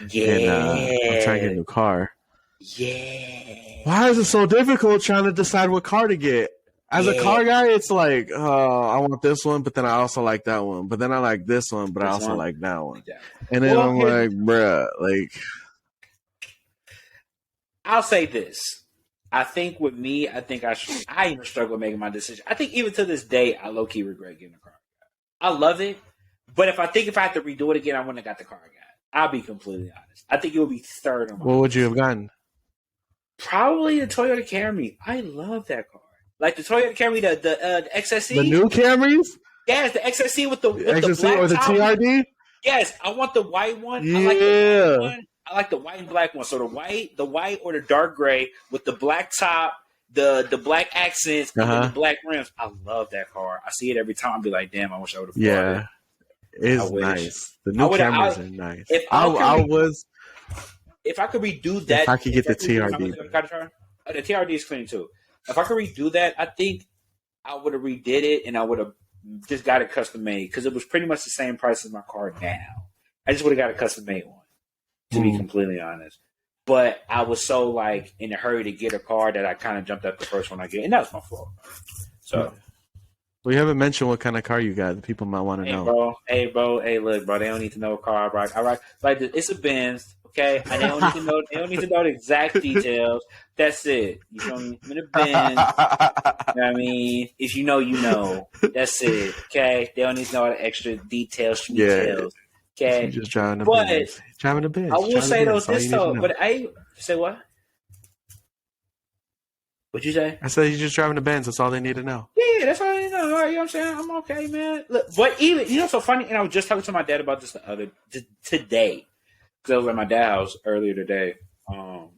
Yeah, and I'm trying to get a new car. Yeah. Why is it so difficult trying to decide what car to get? As a car guy, it's like, oh, I want this one, but then I also like that one. But then I like this one, but I also like that one. And then I'm like, bruh, like. I'll say this. I think with me, I even struggle making my decision. I think even to this day, I low-key regret getting a car. I love it, but if I had to redo it again, I wouldn't have got the car I got. I'll be completely honest. I think it would be third on my What would you have gotten? Probably the Toyota Camry. I love that car. Like the Toyota Camry, the XSE. The new Camrys? Yes, the XSE with the XSE black or the top. TRD? Yes, I want the white one. Yeah. I like the white one. I like the white and black one. So the white or the dark gray with the black top, the black accents, and then the black rims. I love that car. I see it every time. I'll be like, damn, I wish I would have bought it. It's nice. The new Camrys are nice. If I could redo that, if I could get the TRD. The TRD is clean too. If I could redo that, I think I would have redid it and I would have just got it custom made because it was pretty much the same price as my car now. I just would have got a custom made one, to be completely honest. But I was so like in a hurry to get a car that I kind of jumped up the first one I get, and that was my fault. So. We haven't mentioned what kind of car you got. The people might want to know. Hey, look, bro. They don't need to know what car I ride. Like it's a Benz Okay, and they don't need to know. They don't need to know the exact details. That's it. You feel me? I'm in a Benz. You know what I mean? If you know, you know. That's it. Okay, they don't need to know all the extra details. Yeah. Okay, You just driving a but Benz. Driving a Benz. I will Driving a say though Benz. All this you need to though. know. But I say what? What'd you say? I said you're just driving a Benz. That's all they need to know. Yeah, that's all I know. You know what I'm saying? I'm okay, man. Look, but even you know, so funny. And I was just talking to my dad about this today because I was at my dad's house earlier today. I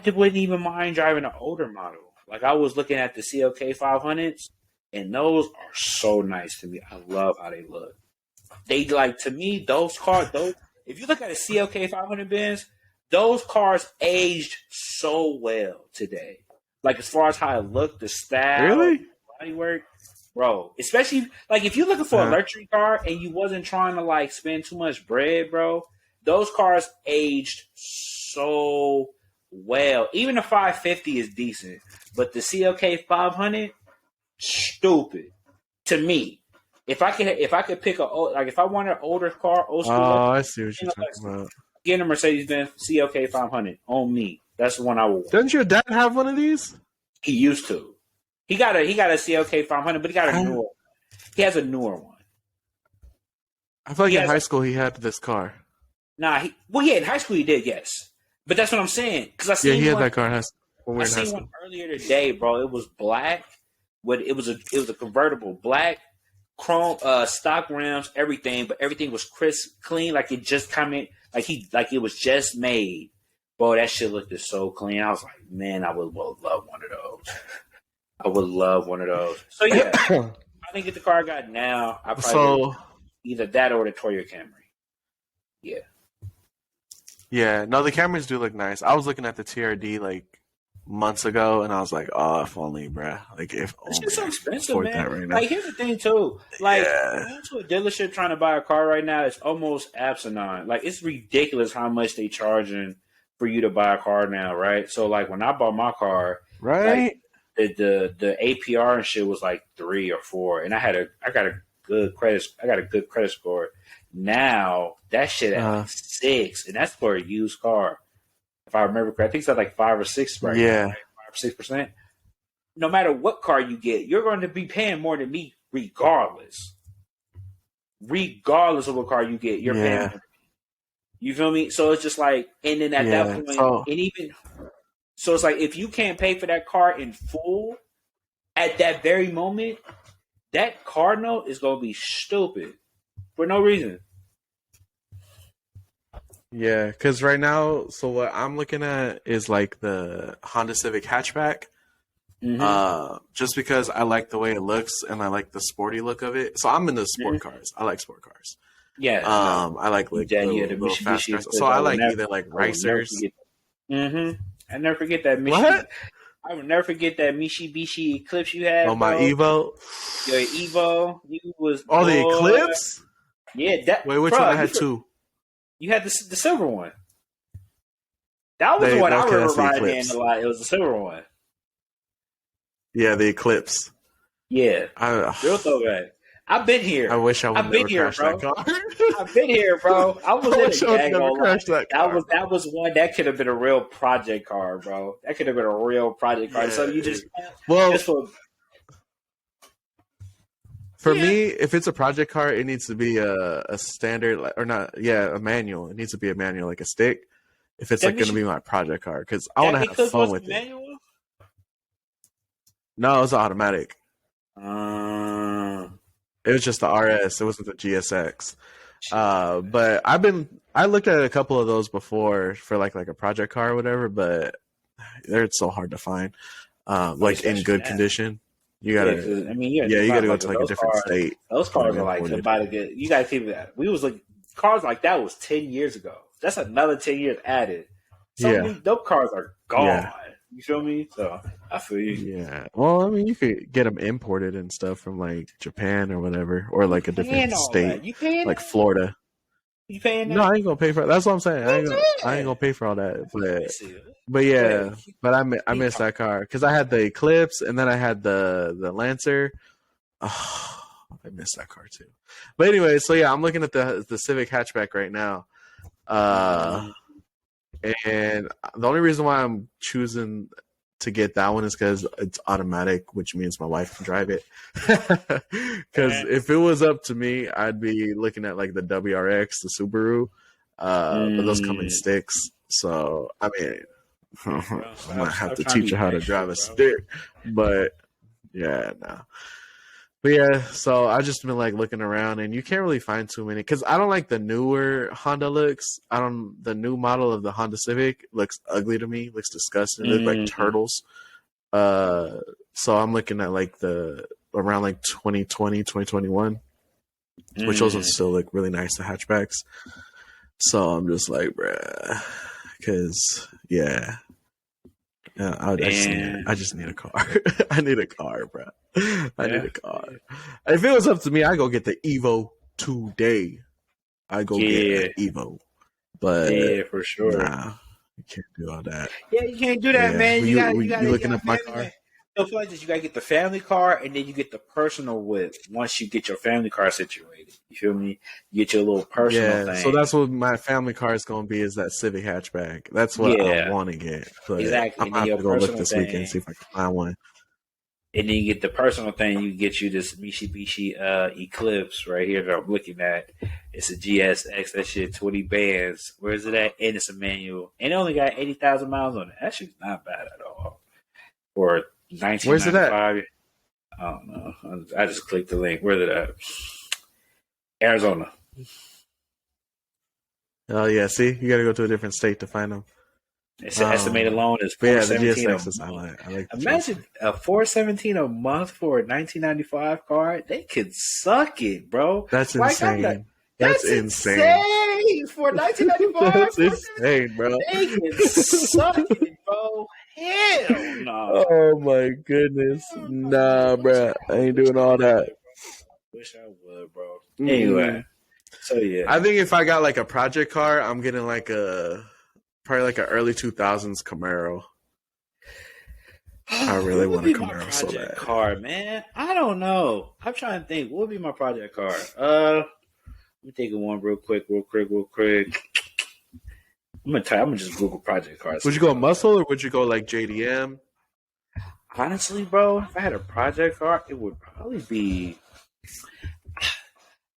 wouldn't even mind driving an older model. Like I was looking at the CLK 500s, and those are so nice to me. I love how they look. They like to me those cars. Those if you look at a CLK 500 Benz, those cars aged so well today. Like as far as how it looked, the style, Really? body work, bro. Especially like if you're looking for a luxury car and you wasn't trying to like spend too much bread, bro. Those cars aged so well. Even the 550 is decent, but the CLK 500, stupid to me. If I could pick if I wanted an older car, old school. Oh, I see what you're talking about. Getting a Mercedes-Benz CLK 500 on me. That's the one I would want. Doesn't your dad have one of these? He used to. He got a CLK 500, but he got a newer one. He has a newer one. I feel like in high school he had this car. Nah, in high school he did, yes. But that's what I'm saying. Because I seen he had that car. I seen one earlier today, bro. It was black. It was a convertible, black, chrome, stock rims, everything, but everything was crisp, clean, like it just like it was just made. Bro, that shit looked so clean. I was like, man, I would love one of those. I would love one of those. So yeah, I think get the car I got now. I probably either that or the Toyota Camry. Yeah. Yeah, no, the Camrys do look nice. I was looking at the TRD like months ago, and I was like, "Oh, if only, bruh. Like, if only." It's so expensive, man. Right now. Like, here's the thing, too. Like, going to a dealership trying to buy a car right now is almost asinine. Like, it's ridiculous how much they charging for you to buy a car now, right? So, like, when I bought my car, right, like, the APR and shit was like 3 or 4, and I got a good credit score. Now that shit at like 6, and that's for a used car. If I remember correctly, I think it's at like 5 or 6 right now, right? 5 or 6%. No matter what car you get, you're going to be paying more than me regardless. Regardless of what car you get, you're paying more than me. You feel me? So it's just like, and then at that point, so it's like if you can't pay for that car in full at that very moment, that car note is going to be stupid for no reason. Yeah, because right now, so what I'm looking at is like the Honda Civic hatchback. Mm-hmm. Just because I like the way it looks and I like the sporty look of it. So I'm into sport cars. I like sport cars. Yeah. I like the little fast cars. So I like either like racers. Mm-hmm. I never forget that. What? I will never forget that Mitsubishi Eclipse you had. Oh, my Evo. Your Evo. You was the Eclipse. Yeah. That. Wait, which one? I had 2. You had the silver one. That was the one I remember riding in a lot. It was the silver one. Yeah, the Eclipse. Yeah. Real throwback. I've been here. I wish I would never crash that car. I've been here, bro. I wish I would never crash that car. That was one that could have been a real project car, bro. That could have been a real project car. Yeah. So you just for me, if it's a project car, it needs to be a standard a manual. It needs to be a manual, like a stick. If it's like going to be my project car, because I want to have fun with it. Manual? No, it was automatic. It was just the RS. It wasn't the GSX. But I looked at a couple of those before for like a project car or whatever, but they're so hard to find. Like in good condition. You gotta, you gotta go to like a different state. Those cars are like about to get. You gotta keep that. We was like cars like that was 10 years ago. That's another 10 years added. Those cars are gone. Yeah. You feel me? So I feel you. Yeah. Well, I mean, you could get them imported and stuff from like Japan or whatever, or like a different state, like Florida. You paying that? No, I ain't gonna pay for it. That's what I'm saying. I ain't gonna pay for all that. But yeah, but I miss that car because I had the Eclipse and then I had the Lancer. Oh, I miss that car too. But anyway, so yeah, I'm looking at the Civic hatchback right now. And the only reason why I'm choosing to get that one is because it's automatic, which means my wife can drive it. Because if it was up to me, I'd be looking at like the WRX, the Subaru, but those come in sticks. So I mean, I might have to teach her how to drive a stick. But yeah, no. But yeah, so I just been like looking around, and you can't really find too many because I don't like the newer Honda looks. The new model of the Honda Civic looks ugly to me. Looks disgusting. They look like turtles. So I'm looking at like around like 2020, 2021, which those ones still look really nice, the hatchbacks. So I'm just like, bruh, because yeah. I just need a car. I need a car, bro. I need a car. If it was up to me, I'd go get the Evo today. I'd go get an Evo. But yeah, for sure. Nah, you can't do all that. Yeah, you can't do that, man. You looking up my car? So for like this, you gotta get the family car, and then you get the personal whip once you get your family car situated. You feel me? You get your little personal thing. So that's what my family car is going to be, is that Civic hatchback. That's what I want to get. But exactly. I'm going to have to go look this weekend and see if I can find one. And then you get the personal thing. You get you this Mitsubishi Eclipse right here that I'm looking at. It's a GSX. That shit 20 bands. Where is it at? And it's a manual. And it only got 80,000 miles on it. That shit's not bad at all. For 1995. Where's it at? I don't know. I just clicked the link. Where's it at? Arizona. Oh yeah, see, you got to go to a different state to find them. It's an estimated loan is $417 a month. I like imagine a $417 a month for a 1995 car. They could suck it, bro. That's insane. That's insane for 1995. That's insane, bro. They could suck it, bro. Hell no. Oh my goodness, nah, bro. I ain't doing all that. Wish I would, bro. Anyway, so yeah, I think if I got like a project car, I'm getting like probably like an early 2000s Camaro. I really want a Camaro so bad. Car, man. I don't know. I'm trying to think. What would be my project car? Let me think of one real quick. I'm gonna just Google project cars. Would you go muscle or would you go like JDM? Honestly, bro, if I had a project car, it would probably be.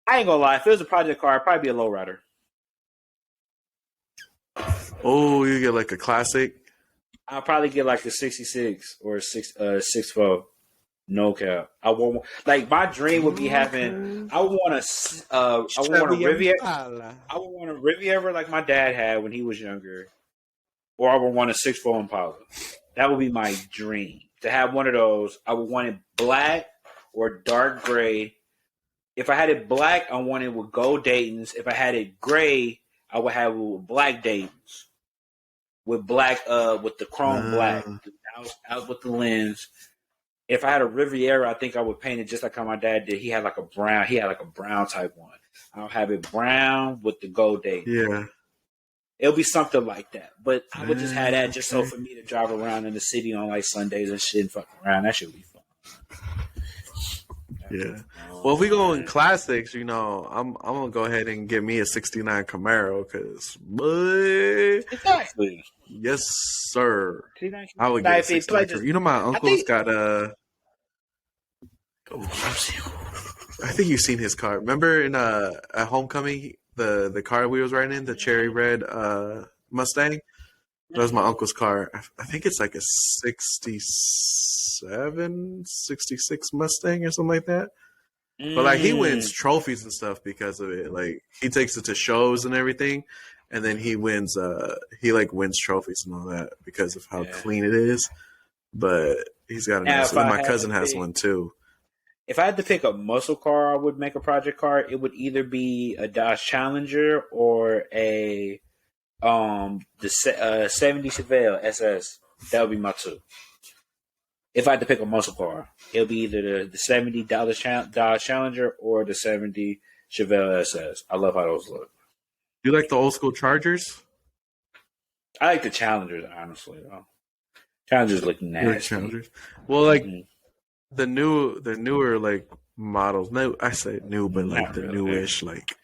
I ain't gonna lie. If it was a project car, it'd probably be a lowrider. Oh, you get like a classic? I'll probably get like a 66 or a 64. No cap. I want like my dream would be having. I would want a Riviera. I would want a Riviera like my dad had when he was younger, or I would want a 6'4" Impala. That would be my dream to have one of those. I would want it black or dark gray. If I had it black, I want it with gold Daytons. If I had it gray, I would have it with black Daytons. With black, with the chrome black, out with the lens. If I had a Riviera, I think I would paint it just like how my dad did. He had like a brown type one. I'll have it brown with the gold date. Yeah. It'll be something like that. But I would just have that just so for me to drive around in the city on like Sundays and shit and fuck around. That should be fun. Yeah. Well, if we go in classics, I'm gonna go ahead and get me a '69 Camaro because, exactly. Yes, sir. I would get a '69. My uncle's got a. I think you've seen his car. Remember in at homecoming, the car we was riding in, the cherry red Mustang. That was my uncle's car. I think it's like a 67, 66 Mustang or something like that. But like he wins trophies and stuff because of it. Like he takes it to shows and everything, and then he wins. He like wins trophies and all that because of how clean it is. But he's got a nice one. My cousin has one too. If I had to pick a muscle car, I would make a project car. It would either be a Dodge Challenger or the 70 Chevelle SS. That would be my two. If I had to pick a muscle car, it'll be either the $70 Dodge Challenger or the 70 Chevelle SS. I love how those look. You like the old school Chargers? I like the Challengers, honestly. Though. Challengers look nasty. You like Challengers? Well, like the newer like models. No, I say new, but like the newish like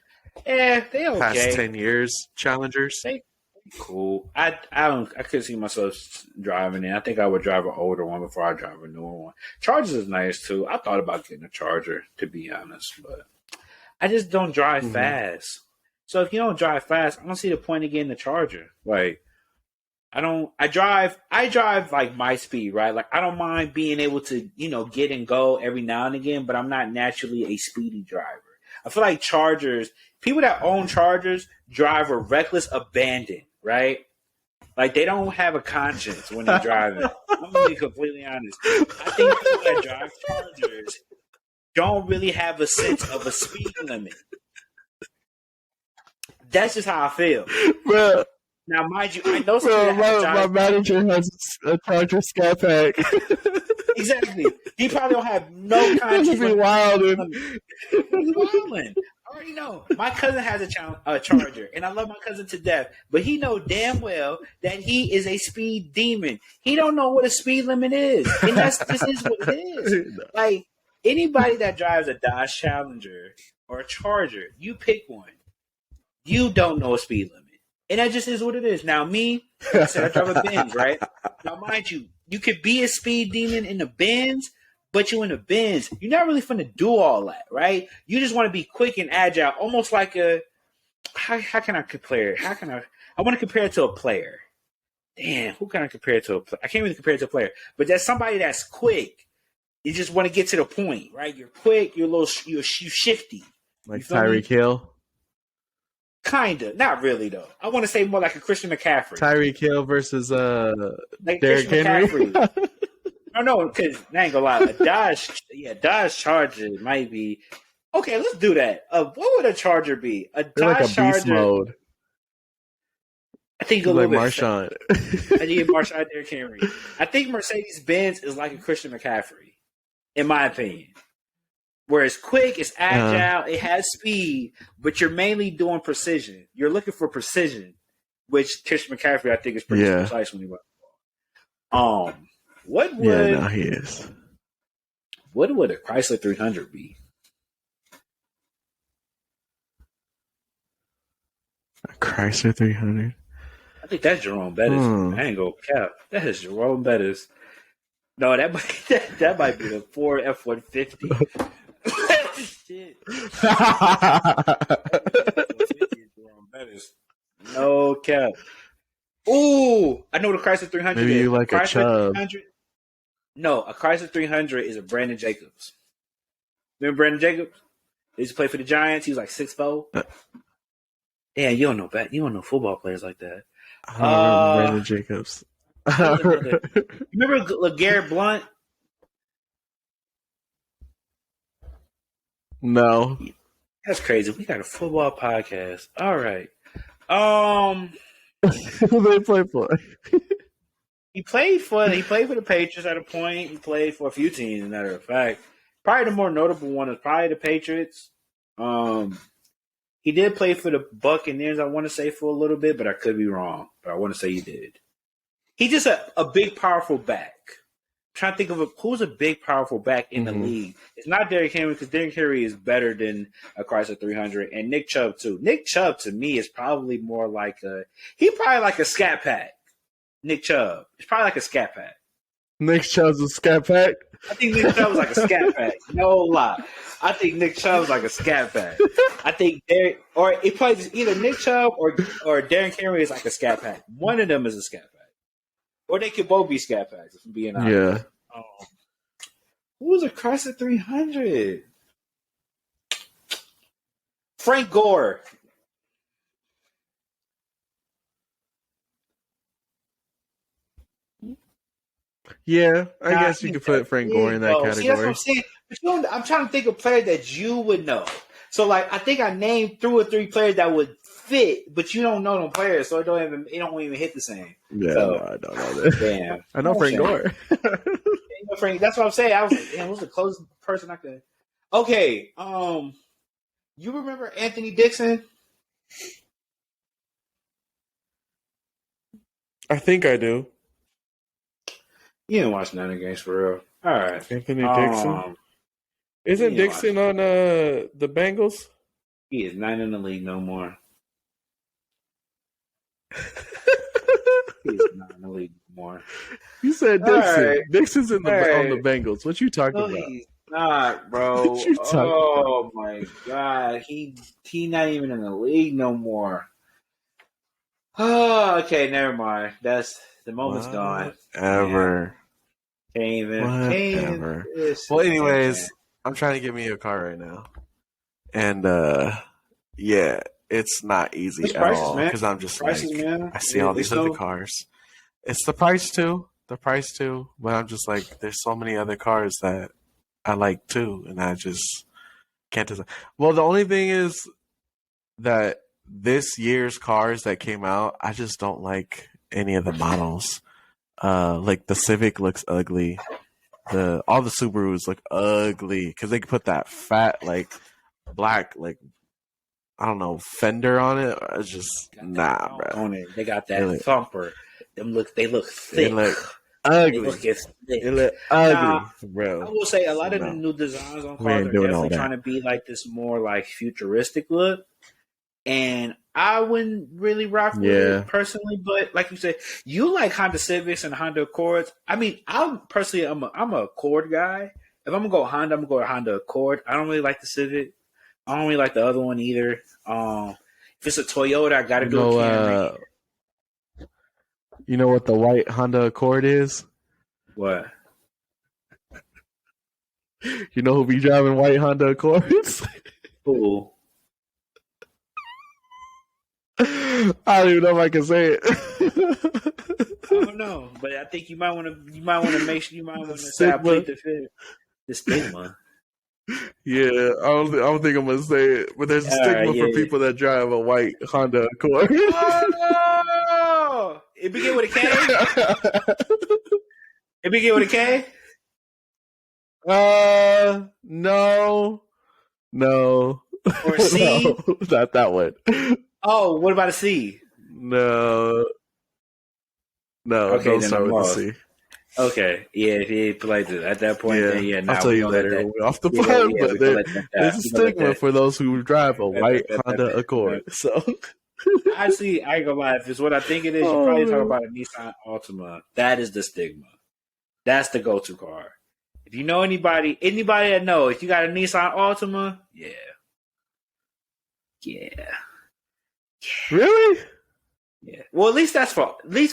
Yeah, they okay. Past 10 years, Challengers. They cool. I couldn't see myself driving it. I think I would drive an older one before I drive a newer one. Chargers is nice too. I thought about getting a Charger, to be honest, but I just don't drive fast. So if you don't drive fast, I don't see the point of getting a Charger. Like, I drive like my speed, right? Like, I don't mind being able to, get and go every now and again, but I'm not naturally a speedy driver. I feel like Chargers, people that own Chargers drive with reckless abandon, right? Like, they don't have a conscience when they're driving. I'm going to be completely honest. I think people that drive Chargers don't really have a sense of a speed limit. That's just how I feel. Bro. Now, mind you, I know my manager has a Charger Scat Pack. Exactly. He probably don't have no conscience. He's wilding. I already know. My cousin has a Charger, and I love my cousin to death. But he know damn well that he is a speed demon. He don't know what a speed limit is, and this is what it is. Like, anybody that drives a Dodge Challenger or a Charger, you pick one. You don't know a speed limit. And that just is what it is. Now, me, I said I drive a Benz, right? Now, mind you, you could be a speed demon in the Benz, but you in the Benz, you're not really finna do all that, right? You just want to be quick and agile, almost like a. How can I compare it? I want to compare it to a player. Damn, who can I compare it to? I can't really compare it to a player, but that's somebody that's quick. You just want to get to the point, right? You're quick. You're shifty. Like Tyreek Hill. Kinda, not really though. I want to say more like a Christian McCaffrey. Tyreek Hill versus like Derrick Henry. No, because I ain't gonna lie, a Dodge Charger might be okay. Let's do that. What would a Charger be? A Dodge like a Charger. Beast mode. I think a like little Marshawn. I think Marshawn, Derrick Henry. I think Mercedes Benz is like a Christian McCaffrey, in my opinion. Where it's quick, it's agile, it has speed, but you're mainly doing precision. You're looking for precision, which Christian McCaffrey, I think, is pretty precise when he runs the ball. What would he is. What would a Chrysler 300 be? A Chrysler 300. I think that's Jerome Bettis. I ain't gonna cap. That is Jerome Bettis. No, that might be the Ford F-150. Shit. No cap. Ooh, I know what a Chrysler 300 Maybe is. you like a Chubb. No, a Chrysler 300 is a Brandon Jacobs. Remember Brandon Jacobs? He used to play for the Giants. He was like 6'4". Yeah, you don't know football players like that. I don't remember Brandon Jacobs. Remember LeGarrette Blount? No. That's crazy. We got a football podcast. All right. Who they play for? He played for the Patriots at a point. He played for a few teams, as a matter of fact. Probably the more notable one is probably the Patriots. He did play for the Buccaneers, I want to say, for a little bit, but I could be wrong. But I want to say he did. He's just a big, powerful back. I'm trying to think of who's a big, powerful back in the league. It's not Derrick Henry, because Derrick Henry is better than a Chrysler 300, and Nick Chubb too. Nick Chubb to me is probably more like he's probably like a Scat Pack. Nick Chubb. It's probably like a Scat Pack. Nick Chubb's a Scat Pack? I think Nick Chubb was like a Scat Pack. No lie. I think Nick Chubb was like a Scat Pack. I think it plays either Nick Chubb or Derrick Henry is like a Scat Pack. One of them is a Scat Pack. Or they could both be Scat Packs, if I'm being honest. Yeah. Who was a Chrysler 300? Frank Gore. Yeah, I guess you could put Frank Gore in that category. See, that's what I'm saying. But I'm trying to think of players that you would know. So, like, I think I named 2 or 3 players that would fit, but you don't know them players, so it don't even hit the same. Yeah, so, no, I don't know that. Damn, I know Frank Gore. Frank, that's what I'm saying. I was like, damn, who's the closest person I could? Okay, you remember Anthony Dixon? I think I do. You didn't watch none of the games for real. All right, Anthony Dixon. Isn't Dixon on the Bengals? He is not in the league no more. He is not in the league no more. You said Dixon. Right. Dixon's on the Right. Bengals. What you talking No, about? he's not, bro. What you talking Oh my god, he not even in the league no more. Oh, okay, never mind. That's the moment's gone. Whatever. Can't even. Whatever. Well, anyways, I'm trying to get me a car right now, and yeah, it's not easy It's at prices, all man. because I'm just Prices, like man. I see all It's these other cars. It's the price too, but I'm just like, there's so many other cars that I like too, and I just can't decide. Well, the only thing is that this year's cars that came out, I just don't like any of the models. Like the Civic looks ugly. All the Subarus look ugly because they could put that fat like black like I don't know fender on it. It's just nah, bro. On it. They got that thumper. They look thick. They look ugly. They look ugly, bro. I will say a lot of the new designs on We cars ain't are doing all definitely that. trying to be like this more like futuristic look. And I wouldn't really rock with it personally, but like you said, you like Honda Civics and Honda Accords. I mean, I'm a Accord guy. If I'm gonna go Honda, I'm gonna go to Honda Accord. I don't really like the Civic. I don't really like the other one either. If it's a Toyota, I gotta go Camry. You know what the white Honda Accord is? What? You know who be driving white Honda Accords? Cool. I don't even know if I can say it. I don't know, but I think you might want to make sure say I plead the fifth. The stigma. Yeah, I don't think I'm gonna say it, but there's a stigma for people that drive a white Honda Accord. Oh, it begin with a K. It begin with a K. No. Or a C. No, not that one. Oh, what about a C? No. Okay, don't then start I'm with lost. the C. Okay, yeah, if he played it at that point, then yeah, I'll tell you later off the pod, but there's a stigma for those who drive a white Honda Accord. So I see. I ain't gonna lie. If it's what I think it is, you probably talk about a Nissan Altima. That is the stigma. That's the go-to car. If you know anybody that know, if you got a Nissan Altima, yeah. Really? Yeah. Well, at least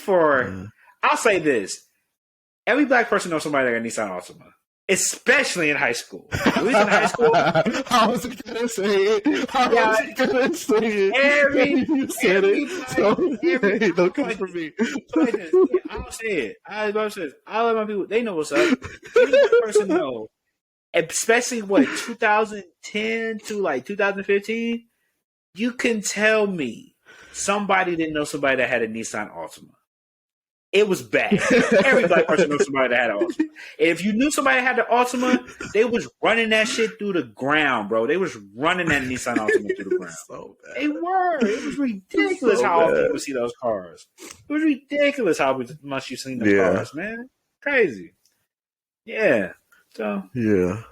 for. I'll say this: every black person knows somebody that got a Nissan Altima, especially in high school. At least in high school. I was gonna say it. Every you said it. So don't come for me. I'll say it. I'll let my people. They know what's up. Any black person know, especially 2010 to like 2015. You can tell me somebody didn't know somebody that had a Nissan Altima. It was bad. Every black person knows somebody that had an Altima. And if you knew somebody that had an Altima, they was running that shit through the ground, bro. They was running that Nissan Altima through the ground. So bad. They were. It was ridiculous how often people see those cars. It was ridiculous how much you seen those cars, man. Crazy. Yeah. So. Yeah.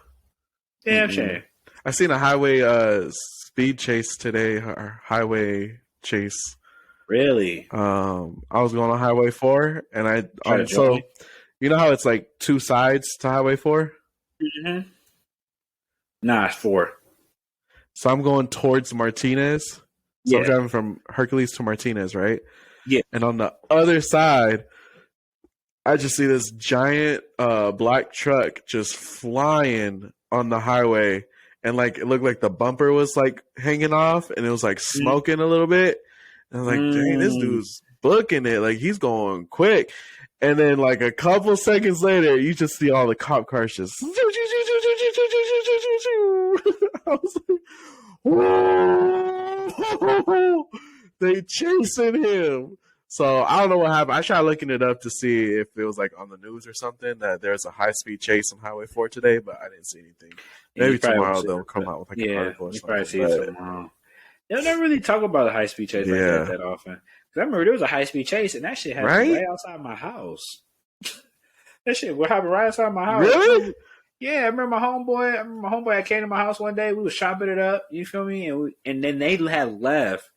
Damn shame. I seen a highway speed chase today. Or highway chase. Really? I was going on Highway 4, and so you know how it's like two sides to Highway 4? Mm-hmm. Nah, it's 4. So I'm going towards Martinez. So I'm driving from Hercules to Martinez, right? Yeah. And on the other side, I just see this giant black truck just flying on the highway, and like it looked like the bumper was like hanging off, and it was like smoking a little bit. And I was like, dang, this dude's booking it. Like, he's going quick. And then, like, a couple seconds later, you just see all the cop cars just... I was like, whoa! They chasing him. So, I don't know what happened. I tried looking it up to see if it was, like, on the news or something, that there's a high-speed chase on Highway 4 today, but I didn't see anything. Maybe tomorrow they'll come out with, like, an article or something. Probably see it tomorrow. They don't really talk about a high-speed chase like that often. Because I remember there was a high-speed chase, and that shit happened right outside my house. That shit happened right outside my house. Really? Yeah, I remember my homeboy. I came to my house one day. We was chopping it up. You feel me? And then they had left.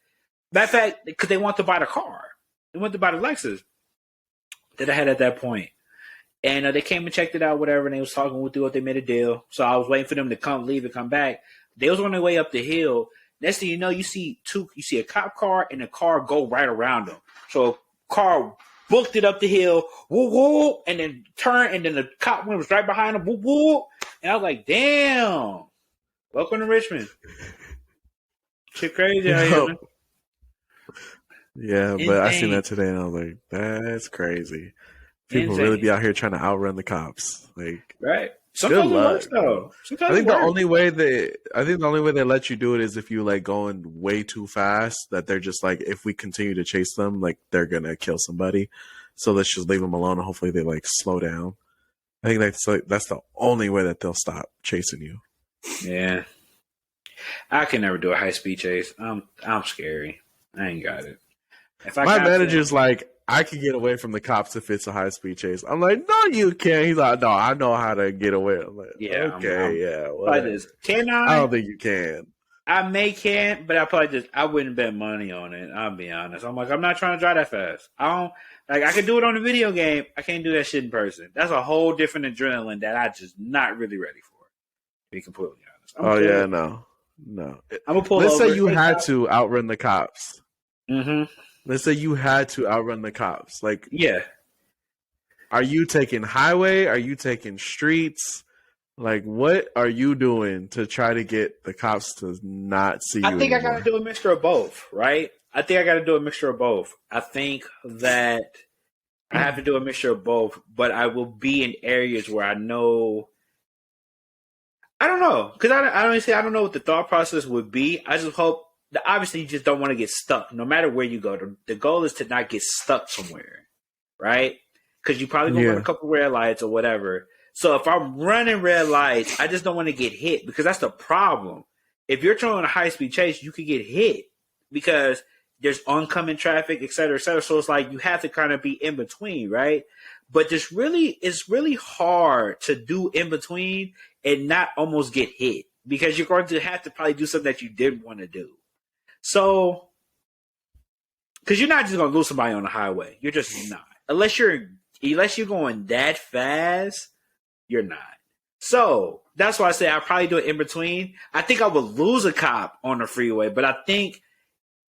Matter of fact, because they want to buy the car. They want to buy the Lexus that I had at that point. And they came and checked it out, whatever. And they was talking with what they made a deal. So I was waiting for them to leave and come back. They was on their way up the hill. Next thing you know, you see a cop car and a car go right around them. So a car booked it up the hill, woo woo, and then turned, and then the cop was right behind him, woo woo. And I was like, damn, welcome to Richmond. Shit crazy out here, man. Yeah, but I seen that today and I was like, that's crazy. People really be out here trying to outrun the cops. Like, right. Sometimes it works though. I think the only way they let you do it is if you like going way too fast, that they're just like, if we continue to chase them, like they're gonna kill somebody. So let's just leave them alone and hopefully they like slow down. I think that's the only way that they'll stop chasing you. Yeah. I can never do a high speed chase. I'm scary. I ain't got it. My manager's like, I can get away from the cops if it's a high speed chase. I'm like, no, you can't. He's like, no, I know how to get away. I'm like, yeah, okay, yeah. Like this. Can I? I don't think you can. I but I wouldn't bet money on it. I'll be honest. I'm like, I'm not trying to drive that fast. I can do it on a video game. I can't do that shit in person. That's a whole different adrenaline that I just not really ready for. To be completely honest. No. I'm gonna pull. Let's say you had to outrun the cops. Mm-hmm. Let's say you had to outrun the cops. Like, yeah. Are you taking highway? Are you taking streets? Like, what are you doing to try to get the cops to not see you? I think anymore? I got to do a mixture of both, right? I think I think that I have to do a mixture of both, but I will be in areas where I know. I don't know, because I don't know what the thought process would be. I just hope. Obviously, you just don't want to get stuck. No matter where you go, the goal is to not get stuck somewhere, right? Because you probably gonna run a couple red lights or whatever. So if I'm running red lights, I just don't want to get hit, because that's the problem. If you're trying a high speed chase, you could get hit because there's oncoming traffic, et cetera, et cetera. So it's like you have to kind of be in between, right? But it's really hard to do in between and not almost get hit, because you're going to have to probably do something that you didn't want to do. So, because you're not just gonna lose somebody on the highway, you're just not. Unless you're going that fast, you're not. So that's why I say I'll probably do it in between. I think I would lose a cop on the freeway, but I think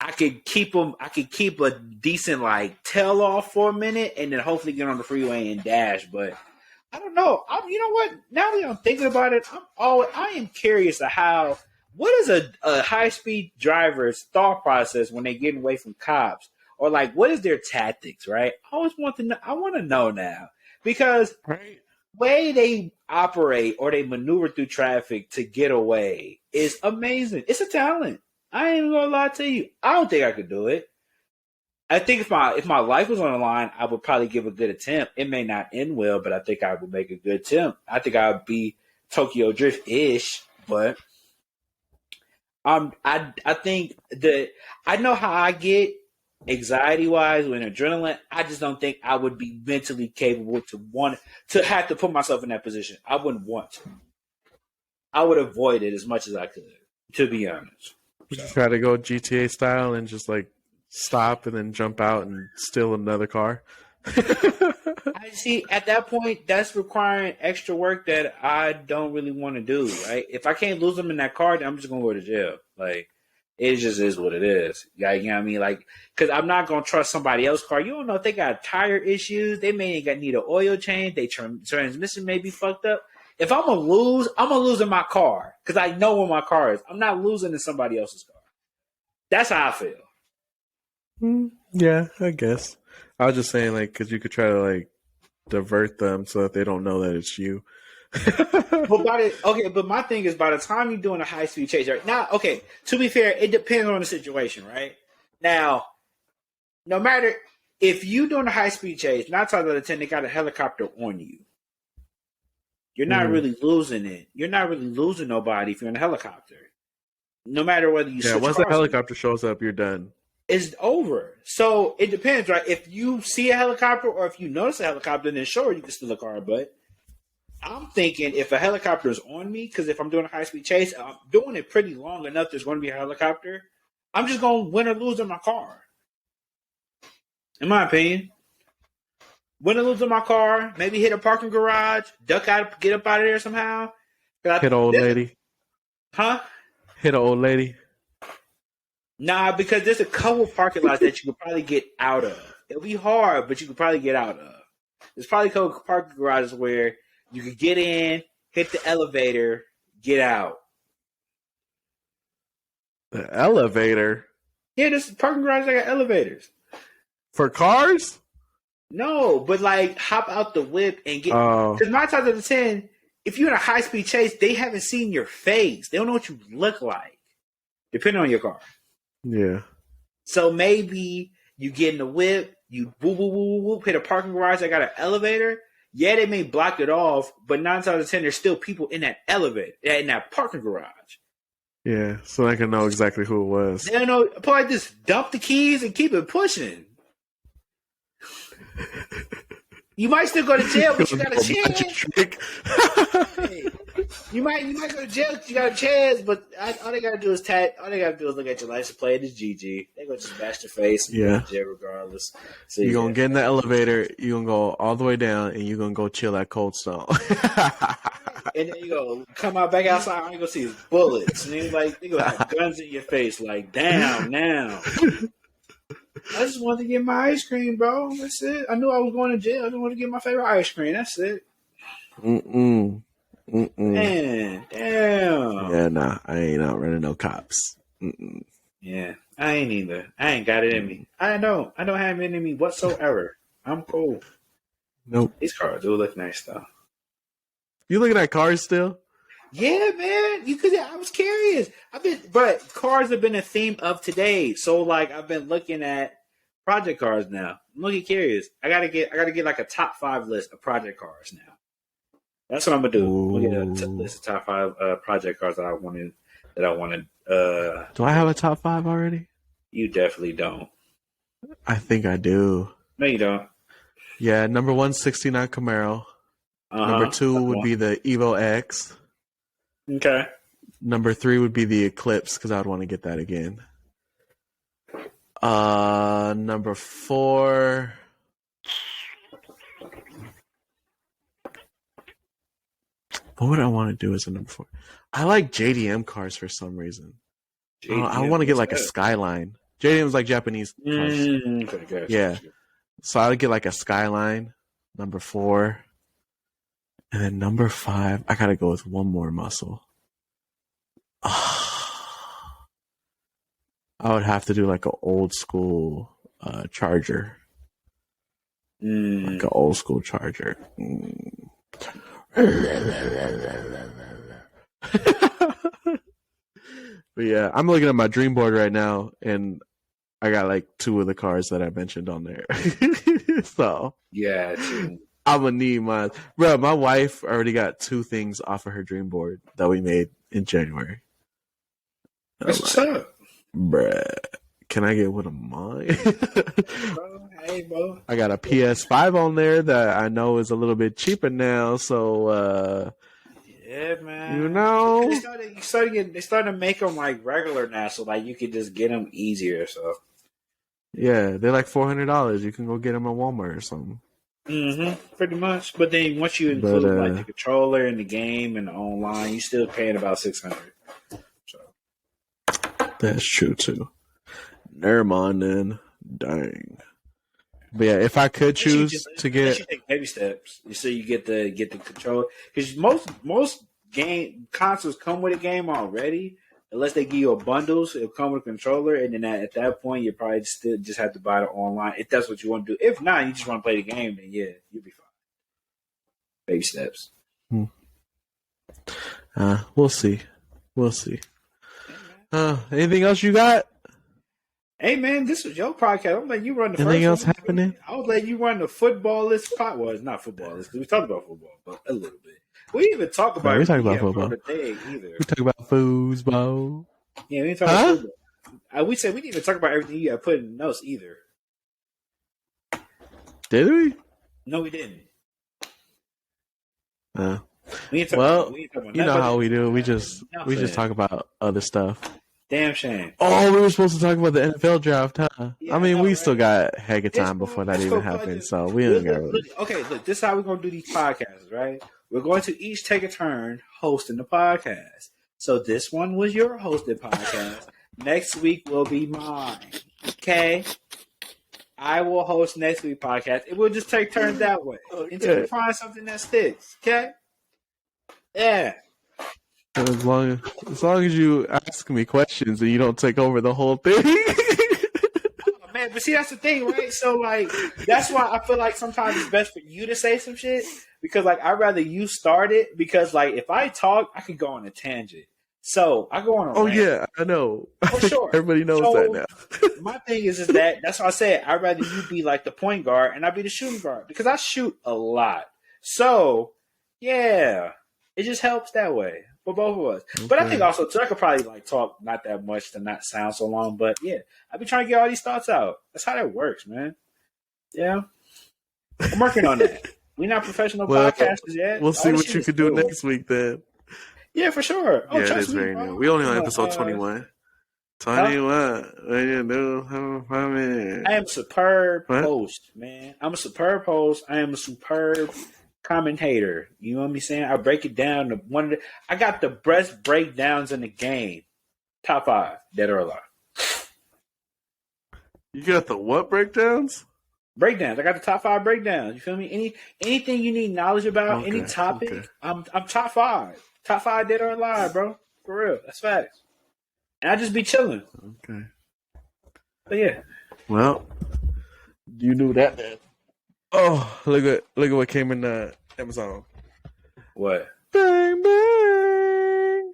I could keep them. I could keep a decent like tail off for a minute, and then hopefully get on the freeway and dash. But I don't know. You know what? Now that I'm thinking about it, I am curious to how. What is a high-speed driver's thought process when they're getting away from cops? Or, like, what is their tactics, right? I always want to know. I want to know now. Because the way they operate or they maneuver through traffic to get away is amazing. It's a talent. I ain't even going to lie to you. I don't think I could do it. I think if my life was on the line, I would probably give a good attempt. It may not end well, but I think I would make a good attempt. I think I would be Tokyo Drift-ish, but... I think that I know how I get anxiety wise when adrenaline. I just don't think I would be mentally capable to have to put myself in that position. I wouldn't want to. I would avoid it as much as I could, to be honest. Would you try to go GTA style and just like stop and then jump out and steal another car? I see. At that point, that's requiring extra work that I don't really want to do. Right? If I can't lose them in that car, then I'm just gonna go to jail. Like, it just is what it is. You know what I mean? Like, because I'm not gonna trust somebody else's car. You don't know if they got tire issues. They may need an oil change. They transmission may be fucked up. If I'm gonna lose in my car because I know where my car is. I'm not losing in somebody else's car. That's how I feel. Yeah, I guess. I was just saying, like, because you could try to like divert them so that they don't know that it's you. But my thing is, by the time you're doing a high speed chase, right now, okay, to be fair, it depends on the situation, right? Now, no matter if you're doing a high speed chase, 9 times out of 10, they got a helicopter on you. You're not really losing it. You're not really losing nobody if you're in a helicopter. No matter whether you once the helicopter shows up, you're done. It's over. So it depends, right? If you see a helicopter or if you notice a helicopter, then sure, you can steal a car, but I'm thinking if a helicopter is on me, because if I'm doing a high speed chase, I'm doing it pretty long enough. There's going to be a helicopter. I'm just going to win or lose in my car. In my opinion, win or lose in my car. Maybe hit a parking garage, duck out, get up out of there somehow. Hit an old lady. Huh? Hit an old lady. Nah, because there's a couple parking lots that you could probably get out of. It'll be hard, but you could probably get out of. There's probably a couple parking garages where you could get in, hit the elevator, get out. The elevator? Yeah, there's parking garages that got elevators. For cars? No, but like hop out the whip and get. Oh. Because 9 times out of 10, if you're in a high speed chase, they haven't seen your face. They don't know what you look like, depending on your car. Yeah. So maybe you get in the whip, you whoop, whoop, whoop, whoop, hit a parking garage that got an elevator. Yeah, they may block it off, but 9 times out of 10, there's still people in that elevator, in that parking garage. Yeah, so I can know exactly who it was. They don't know. Probably just dump the keys and keep it pushing. You might still go to jail, but you got a chance. Hey, you might go to jail. You got a chance, but all they gotta do is all they gotta do is look at your license plate. It's GG. They gonna just bash your face. And go to jail regardless. So you're gonna get in the elevator. You're gonna go all the way down, and you're gonna go chill at Cold Stone. And then you go come out back outside. All you gonna see is bullets, and then they gonna have guns in your face. Like, damn, now. I just wanted to get my ice cream, bro. That's it. I knew I was going to jail. I just wanted to get my favorite ice cream. That's it. Man, damn. Yeah, nah, I ain't out running no cops. Yeah, I ain't either. I ain't got it in me. I don't have it in me whatsoever. I'm cool. Nope. These cars do look nice though. You looking at cars still? Yeah, man. I was curious. But cars have been a theme of today. So like, I've been looking at project cars now. I'm looking curious. I gotta get like a top 5 list of project cars now. That's what I'm gonna do. I'm gonna get a list of top 5 project cars that I wanted. Do I have a top 5 already? You definitely don't. I think I do. No, you don't. Yeah, number 1, 69 Camaro. Number 2 would be the Evo X. Okay. Number 3 would be the Eclipse because I would want to get that again. Number 4. What would I want to do as a number 4? I like JDM cars for some reason. I want to get like a Skyline. JDM is like Japanese cars. Okay, yeah. So I would get like a Skyline, number 4. And then number 5, I gotta go with one more muscle. I would have to do like an old school Charger. Like an old school Charger. But yeah, I'm looking at my dream board right now, and I got like 2 of the cars that I mentioned on there. So yeah, I'm gonna need mine, bro. My wife already got 2 things off of her dream board that we made in January. That's what's up, bruh. Can I get one of mine? bro, hey, bro. I got a PS5 on there that I know is a little bit cheaper now, so yeah, man. You know, they started to make them like regular now, so like you could just get them easier. So yeah, they're like $400. You can go get them at Walmart or something. Pretty much. But then once you include like the controller and the game and the online, you still paying about $600. So that's true too. Never mind then. Dang. But yeah, if I could choose to get, you take baby steps. So you get the controller, because most game consoles come with a game already. Unless they give you a bundle, so it'll come with a controller, and then at that point, you probably still just have to buy it online if that's what you want to do. If not, you just want to play the game, then yeah, you'll be fine. Baby steps. We'll see. Anything else you got? Hey man, this was your podcast. I'm letting you run the Anything first else one. happening? I was letting you run the football list pot. Well, it's not football list because we talked about football, but a little bit. We didn't even talk about. We talk about football. Either. We talk about foosball. Yeah, we didn't talk about football. We said we didn't even talk about everything you got put in the notes either. Did we? No, we didn't. We ain't talk- Well, we ain't talking about you know nothing how but- we do. We just talk about other stuff. Damn shame. Oh, we were supposed to talk about the NFL draft, huh? Yeah, I mean, I know, we right? still got heck of time It's before that cool, even but happened. just- So we don't got really. Okay, look, this is how we're gonna do these podcasts, right? We're going to each take a turn hosting the podcast. So this one was your hosted podcast. Next week will be mine. Okay? I will host next week's podcast. It will just take turns that way until we find something that sticks. Okay? Yeah. As long as you ask me questions and you don't take over the whole thing. Oh, man, but see, that's the thing, right? So, like, that's why I feel like sometimes it's best for you to say some shit because, like, I'd rather you start it because, like, if I talk, I could go on a tangent. So I go on a rant. Yeah, I know. For sure. Everybody knows that now. My thing is that's why I said I'd rather you be like the point guard and I be the shooting guard because I shoot a lot. So yeah, it just helps that way for both of us. Okay. But I think also too, I could probably like talk not that much to not sound so long. But yeah, I've been trying to get all these thoughts out. That's how that works, man. Yeah, I'm working on that. We're not professional podcasters yet. We'll see what you can do next week then. Yeah, for sure. Oh, yeah, it is very new. We only on episode 21. 21. What you do? I am a superb host, man. I'm a superb host. I am a superb commentator. You know what I'm saying? I break it down to I got the best breakdowns in the game. Top 5, dead or alive. You got the what breakdowns? Breakdowns. I got the top 5 breakdowns. You feel me? Anything you need knowledge about, any topic, I'm top 5. Top 5 dead or alive, bro. For real. That's facts. And I just be chilling. Okay. But yeah. Well, you knew that then. Oh, look at what came in Amazon. What? Bang bang.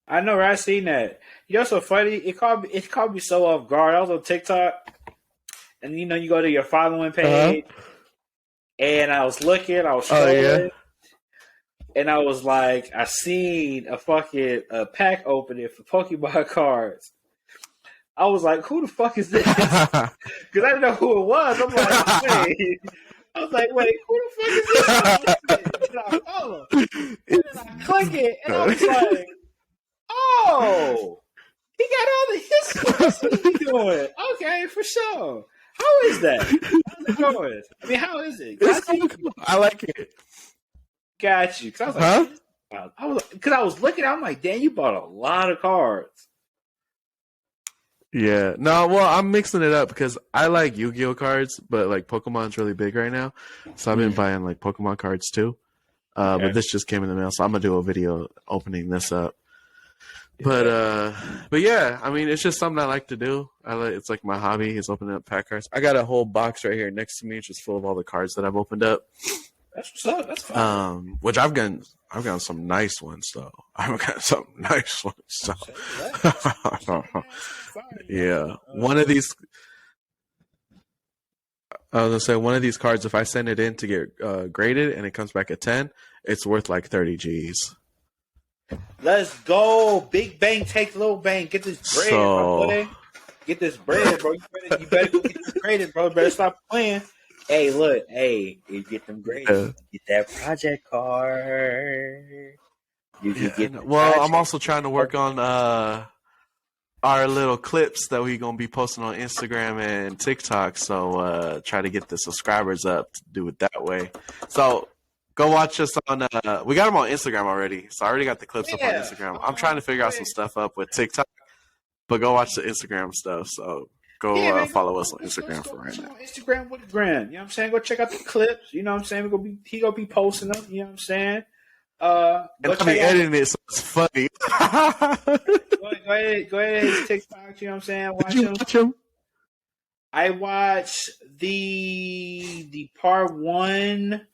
I know, right? I seen that. You know, so funny. It caught me so off guard. I was on TikTok, and you know, you go to your following page, and I was looking, I was scrolling. And I was like, I seen a fucking pack opening for Pokemon cards. I was like, who the fuck is this? Because I didn't know who it was. I'm like, wait. I was like, wait, who the fuck is this? And I follow. And then I click it, and I was like, oh, he got all the history. What's he doing? Okay, for sure. How is that? How's it going? I mean, how is it? I like it. Got you. Cause I was looking. I'm like, damn, you bought a lot of cards. Yeah. No, well, I'm mixing it up because I like Yu-Gi-Oh cards, but like Pokemon's really big right now, so I've been buying like Pokemon cards too. But this just came in the mail, so I'm gonna do a video opening this up. But yeah, I mean, it's just something I like to do. It's like my hobby is opening up pack cards. I got a whole box right here next to me, just full of all the cards that I've opened up. That's what's up. That's fine. Which I've gotten some nice ones though. I've got some nice ones. So. Yeah, one of these. I was gonna say one of these cards. If I send it in to get graded and it comes back at 10, it's worth like 30 G's. Let's go, Big Bang, take Little Bang. Get this bread, bro. Get this bread, bro. You better go get this graded, bro. You better stop playing. Hey, look, you get them grades. Get that project card. You can get. Well, I'm also trying to work on our little clips that we're gonna be posting on Instagram and TikTok. So try to get the subscribers up to do it that way. So go watch us on. We got them on Instagram already, so I already got the clips up on Instagram. I'm trying to figure out some stuff up with TikTok, but go watch the Instagram stuff. So. Go follow us on Instagram for right now. Instagram with the gram. You know what I'm saying? Go check out the clips. You know what I'm saying? He gonna be posting them. You know what I'm saying? And I'll be editing it so it's funny. Go ahead his TikTok. You know what I'm saying? Watch him. I watched the part 1.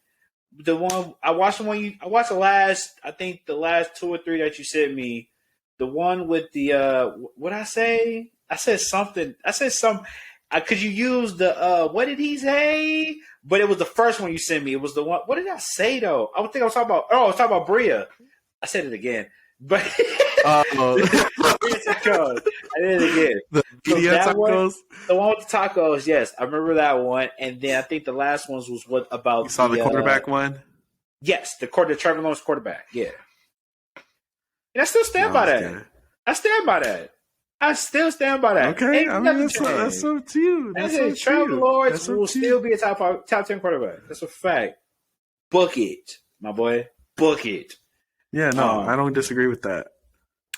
The one I watched the last. I think the last 2 or 3 that you sent me. The one with the what I say? I said something. Could you use the what did he say? But it was the first one you sent me. It was the one. What did I say though? I was talking about. Oh, I was talking about Bria. I said it again. But I did it again. The video tacos. The one with the tacos. Yes, I remember that one. And then I think the last ones was what about? You saw the quarterback one. Yes, the Trevor Lawrence quarterback. Yeah. And I still stand by that. Good. I stand by that. I still stand by that. Okay, I mean that's up to you. That's up to Trevor you. Lawrence will still be a top 10 quarterback. That's a fact. Book it, my boy. Book it. Yeah, no, I don't disagree with that.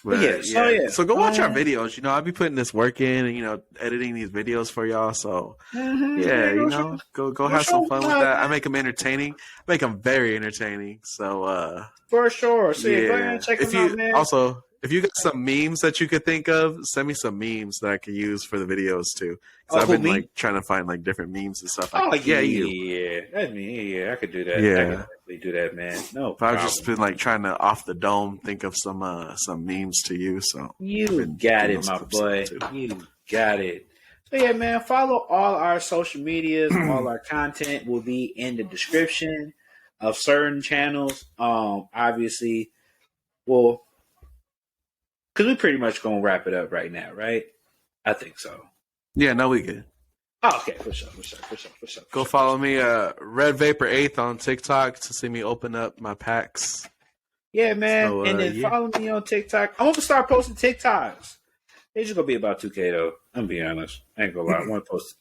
But yeah. So go watch our videos. You know, I'll be putting this work in and, you know, editing these videos for y'all. So go have some fun with that. I make them entertaining. I make them very entertaining. So for sure. So go ahead and check them out, man. Also, if you got some memes that you could think of, send me some memes that I can use for the videos too. Because I've been trying to find different memes and stuff. That's me. Yeah, I could do that. Yeah, I could definitely do that, man. No, but I've just been trying to off the dome think of some memes to use. So you got it, my boy. You got it. So yeah, man. Follow all our social medias. All our content will be in the description of certain channels. Obviously, well. Because we're pretty much going to wrap it up right now, right? I think so. Yeah, no, we good. Oh, okay, for sure. Go follow me, Red Vapor 8th on TikTok to see me open up my packs. Yeah, man. So, and then follow me on TikTok. I'm going to start posting TikToks. It's just going to be about 2K, though. I'm going to be honest. I ain't going to lie. I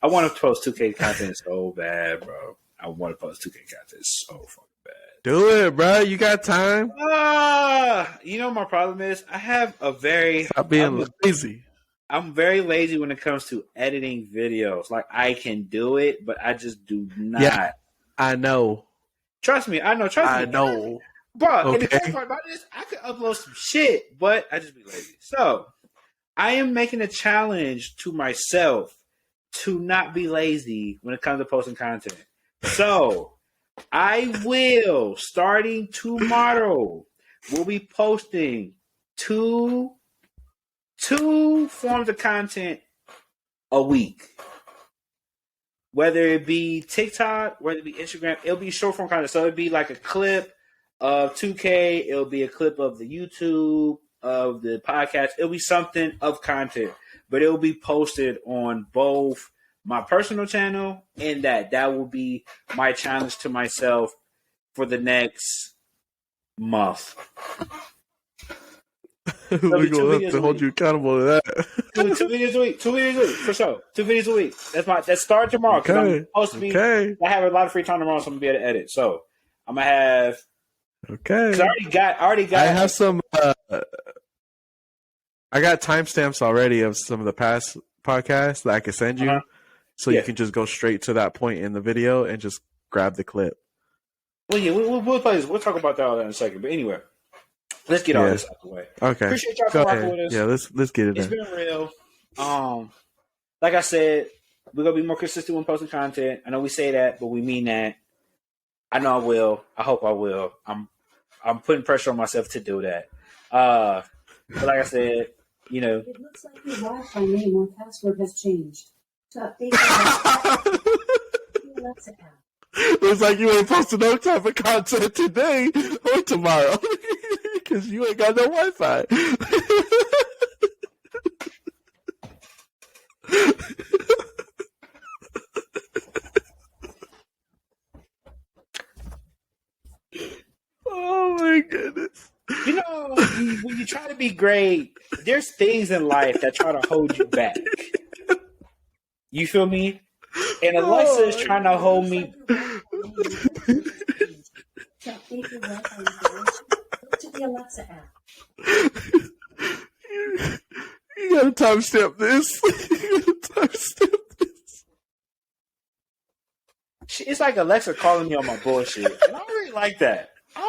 want to post 2K content so bad, bro. I want to post 2K content so fucking bad. Do it, bro. You got time. You know my problem is I have a very Stop being lazy. I'm very lazy when it comes to editing videos. Like I can do it, but I just do not. Yeah, I know. Trust me, I know. I know. Bro, and the crazy part about this, I could upload some shit, but I just be lazy. So I am making a challenge to myself to not be lazy when it comes to posting content. So I will, starting tomorrow, we'll be posting two forms of content a week. Whether it be TikTok, whether it be Instagram, it'll be short form content. So it'll be like a clip of 2K, it'll be a clip of the YouTube, of the podcast. It'll be something of content, but it'll be posted on both my personal channel and that will be my challenge to myself for the next month. We're going to have to hold you accountable to that. Two videos a week, for sure. 2 videos a week. That's starting tomorrow. Okay. I'm supposed to be. I have a lot of free time tomorrow, so I'm gonna be able to edit. So I'm gonna have. Okay. I already got. I have some. I got timestamps already of some of the past podcasts that I can send you, so you can just go straight to that point in the video and just grab the clip. Well, yeah, we'll play this. We'll talk about all that in a second. But anyway, let's get all this out the way. Okay. Appreciate y'all for rocking with us. Yeah, let's get it. It's been real. Like I said, we're gonna be more consistent when posting content. I know we say that, but we mean that. I know I will. I hope I will. I'm putting pressure on myself to do that. But like I said, you know. It looks like your Wi-Fi name or password has changed. To update the Alexa app. Looks like you ain't posting no type of content today or tomorrow because you ain't got no Wi-Fi. Oh my goodness. You know, when you try to be great, there's things in life that try to hold you back. You feel me? And Alexa is trying to hold me. To update your Wi-Fi information, go to the Alexa app. You gotta timestamp this. It's like Alexa calling me on my bullshit. And I don't really like that. I'm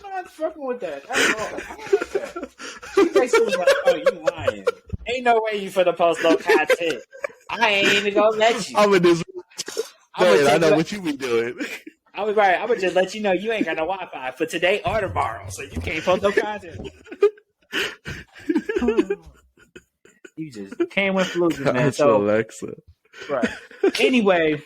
not fucking with that at all. I don't like that. She basically was like, oh, you lying. Ain't no way you finna post no content. I ain't even gonna let you. I'm in this. I know what you be doing. I'm gonna just let you know you ain't got no Wi-Fi for today or tomorrow, so you can't post no content. You just can't win for losing, man. So Alexa. Right. Anyway,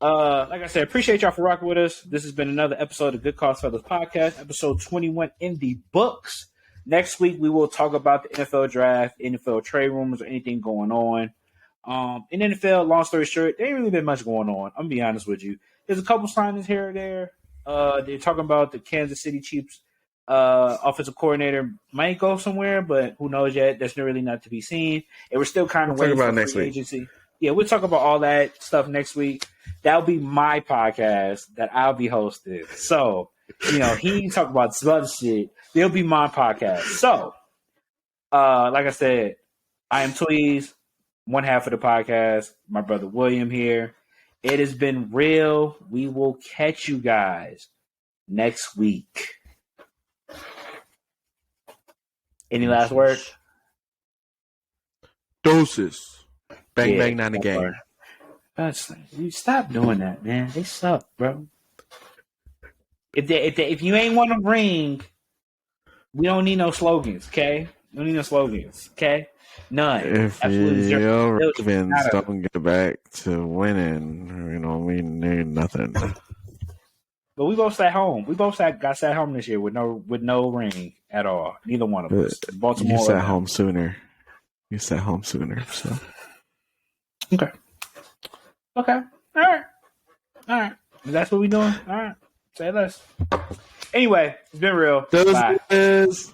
like I said, appreciate y'all for rocking with us. This has been another episode of Good Cause Fellas Podcast, episode 21 in the books. Next week, we will talk about the NFL draft, NFL trade rumors, or anything going on. In NFL, long story short, there ain't really been much going on. I'm going to be honest with you. There's a couple signings here or there, They're talking about the Kansas City Chiefs offensive coordinator might go somewhere, but who knows yet? There's really not to be seen. And we're still kind of We'll talk waiting about for next free week. agency. Yeah, we'll talk about all that stuff next week. That'll be my podcast that I'll be hosting. So, he talk about some other shit. It'll be my podcast. So, like I said, I am Tweez, one half of the podcast. My brother William here. It has been real. We will catch you guys next week. Any last words? Doses. Bang, Yeah, bang, not a game. You stop doing that, man. They suck, bro. If you ain't want to ring, we don't need no slogans, okay? We don't need no slogans, okay? None. If Absolutely zero. your Ravens don't get back to winning, we need nothing. But we both sat home. We both got sat home this year with no ring at all. Neither one of us. Baltimore. You sat home sooner. So Okay. All right. That's what we doing. All right. Say less. Anyway, it's been real. Bye. Doses.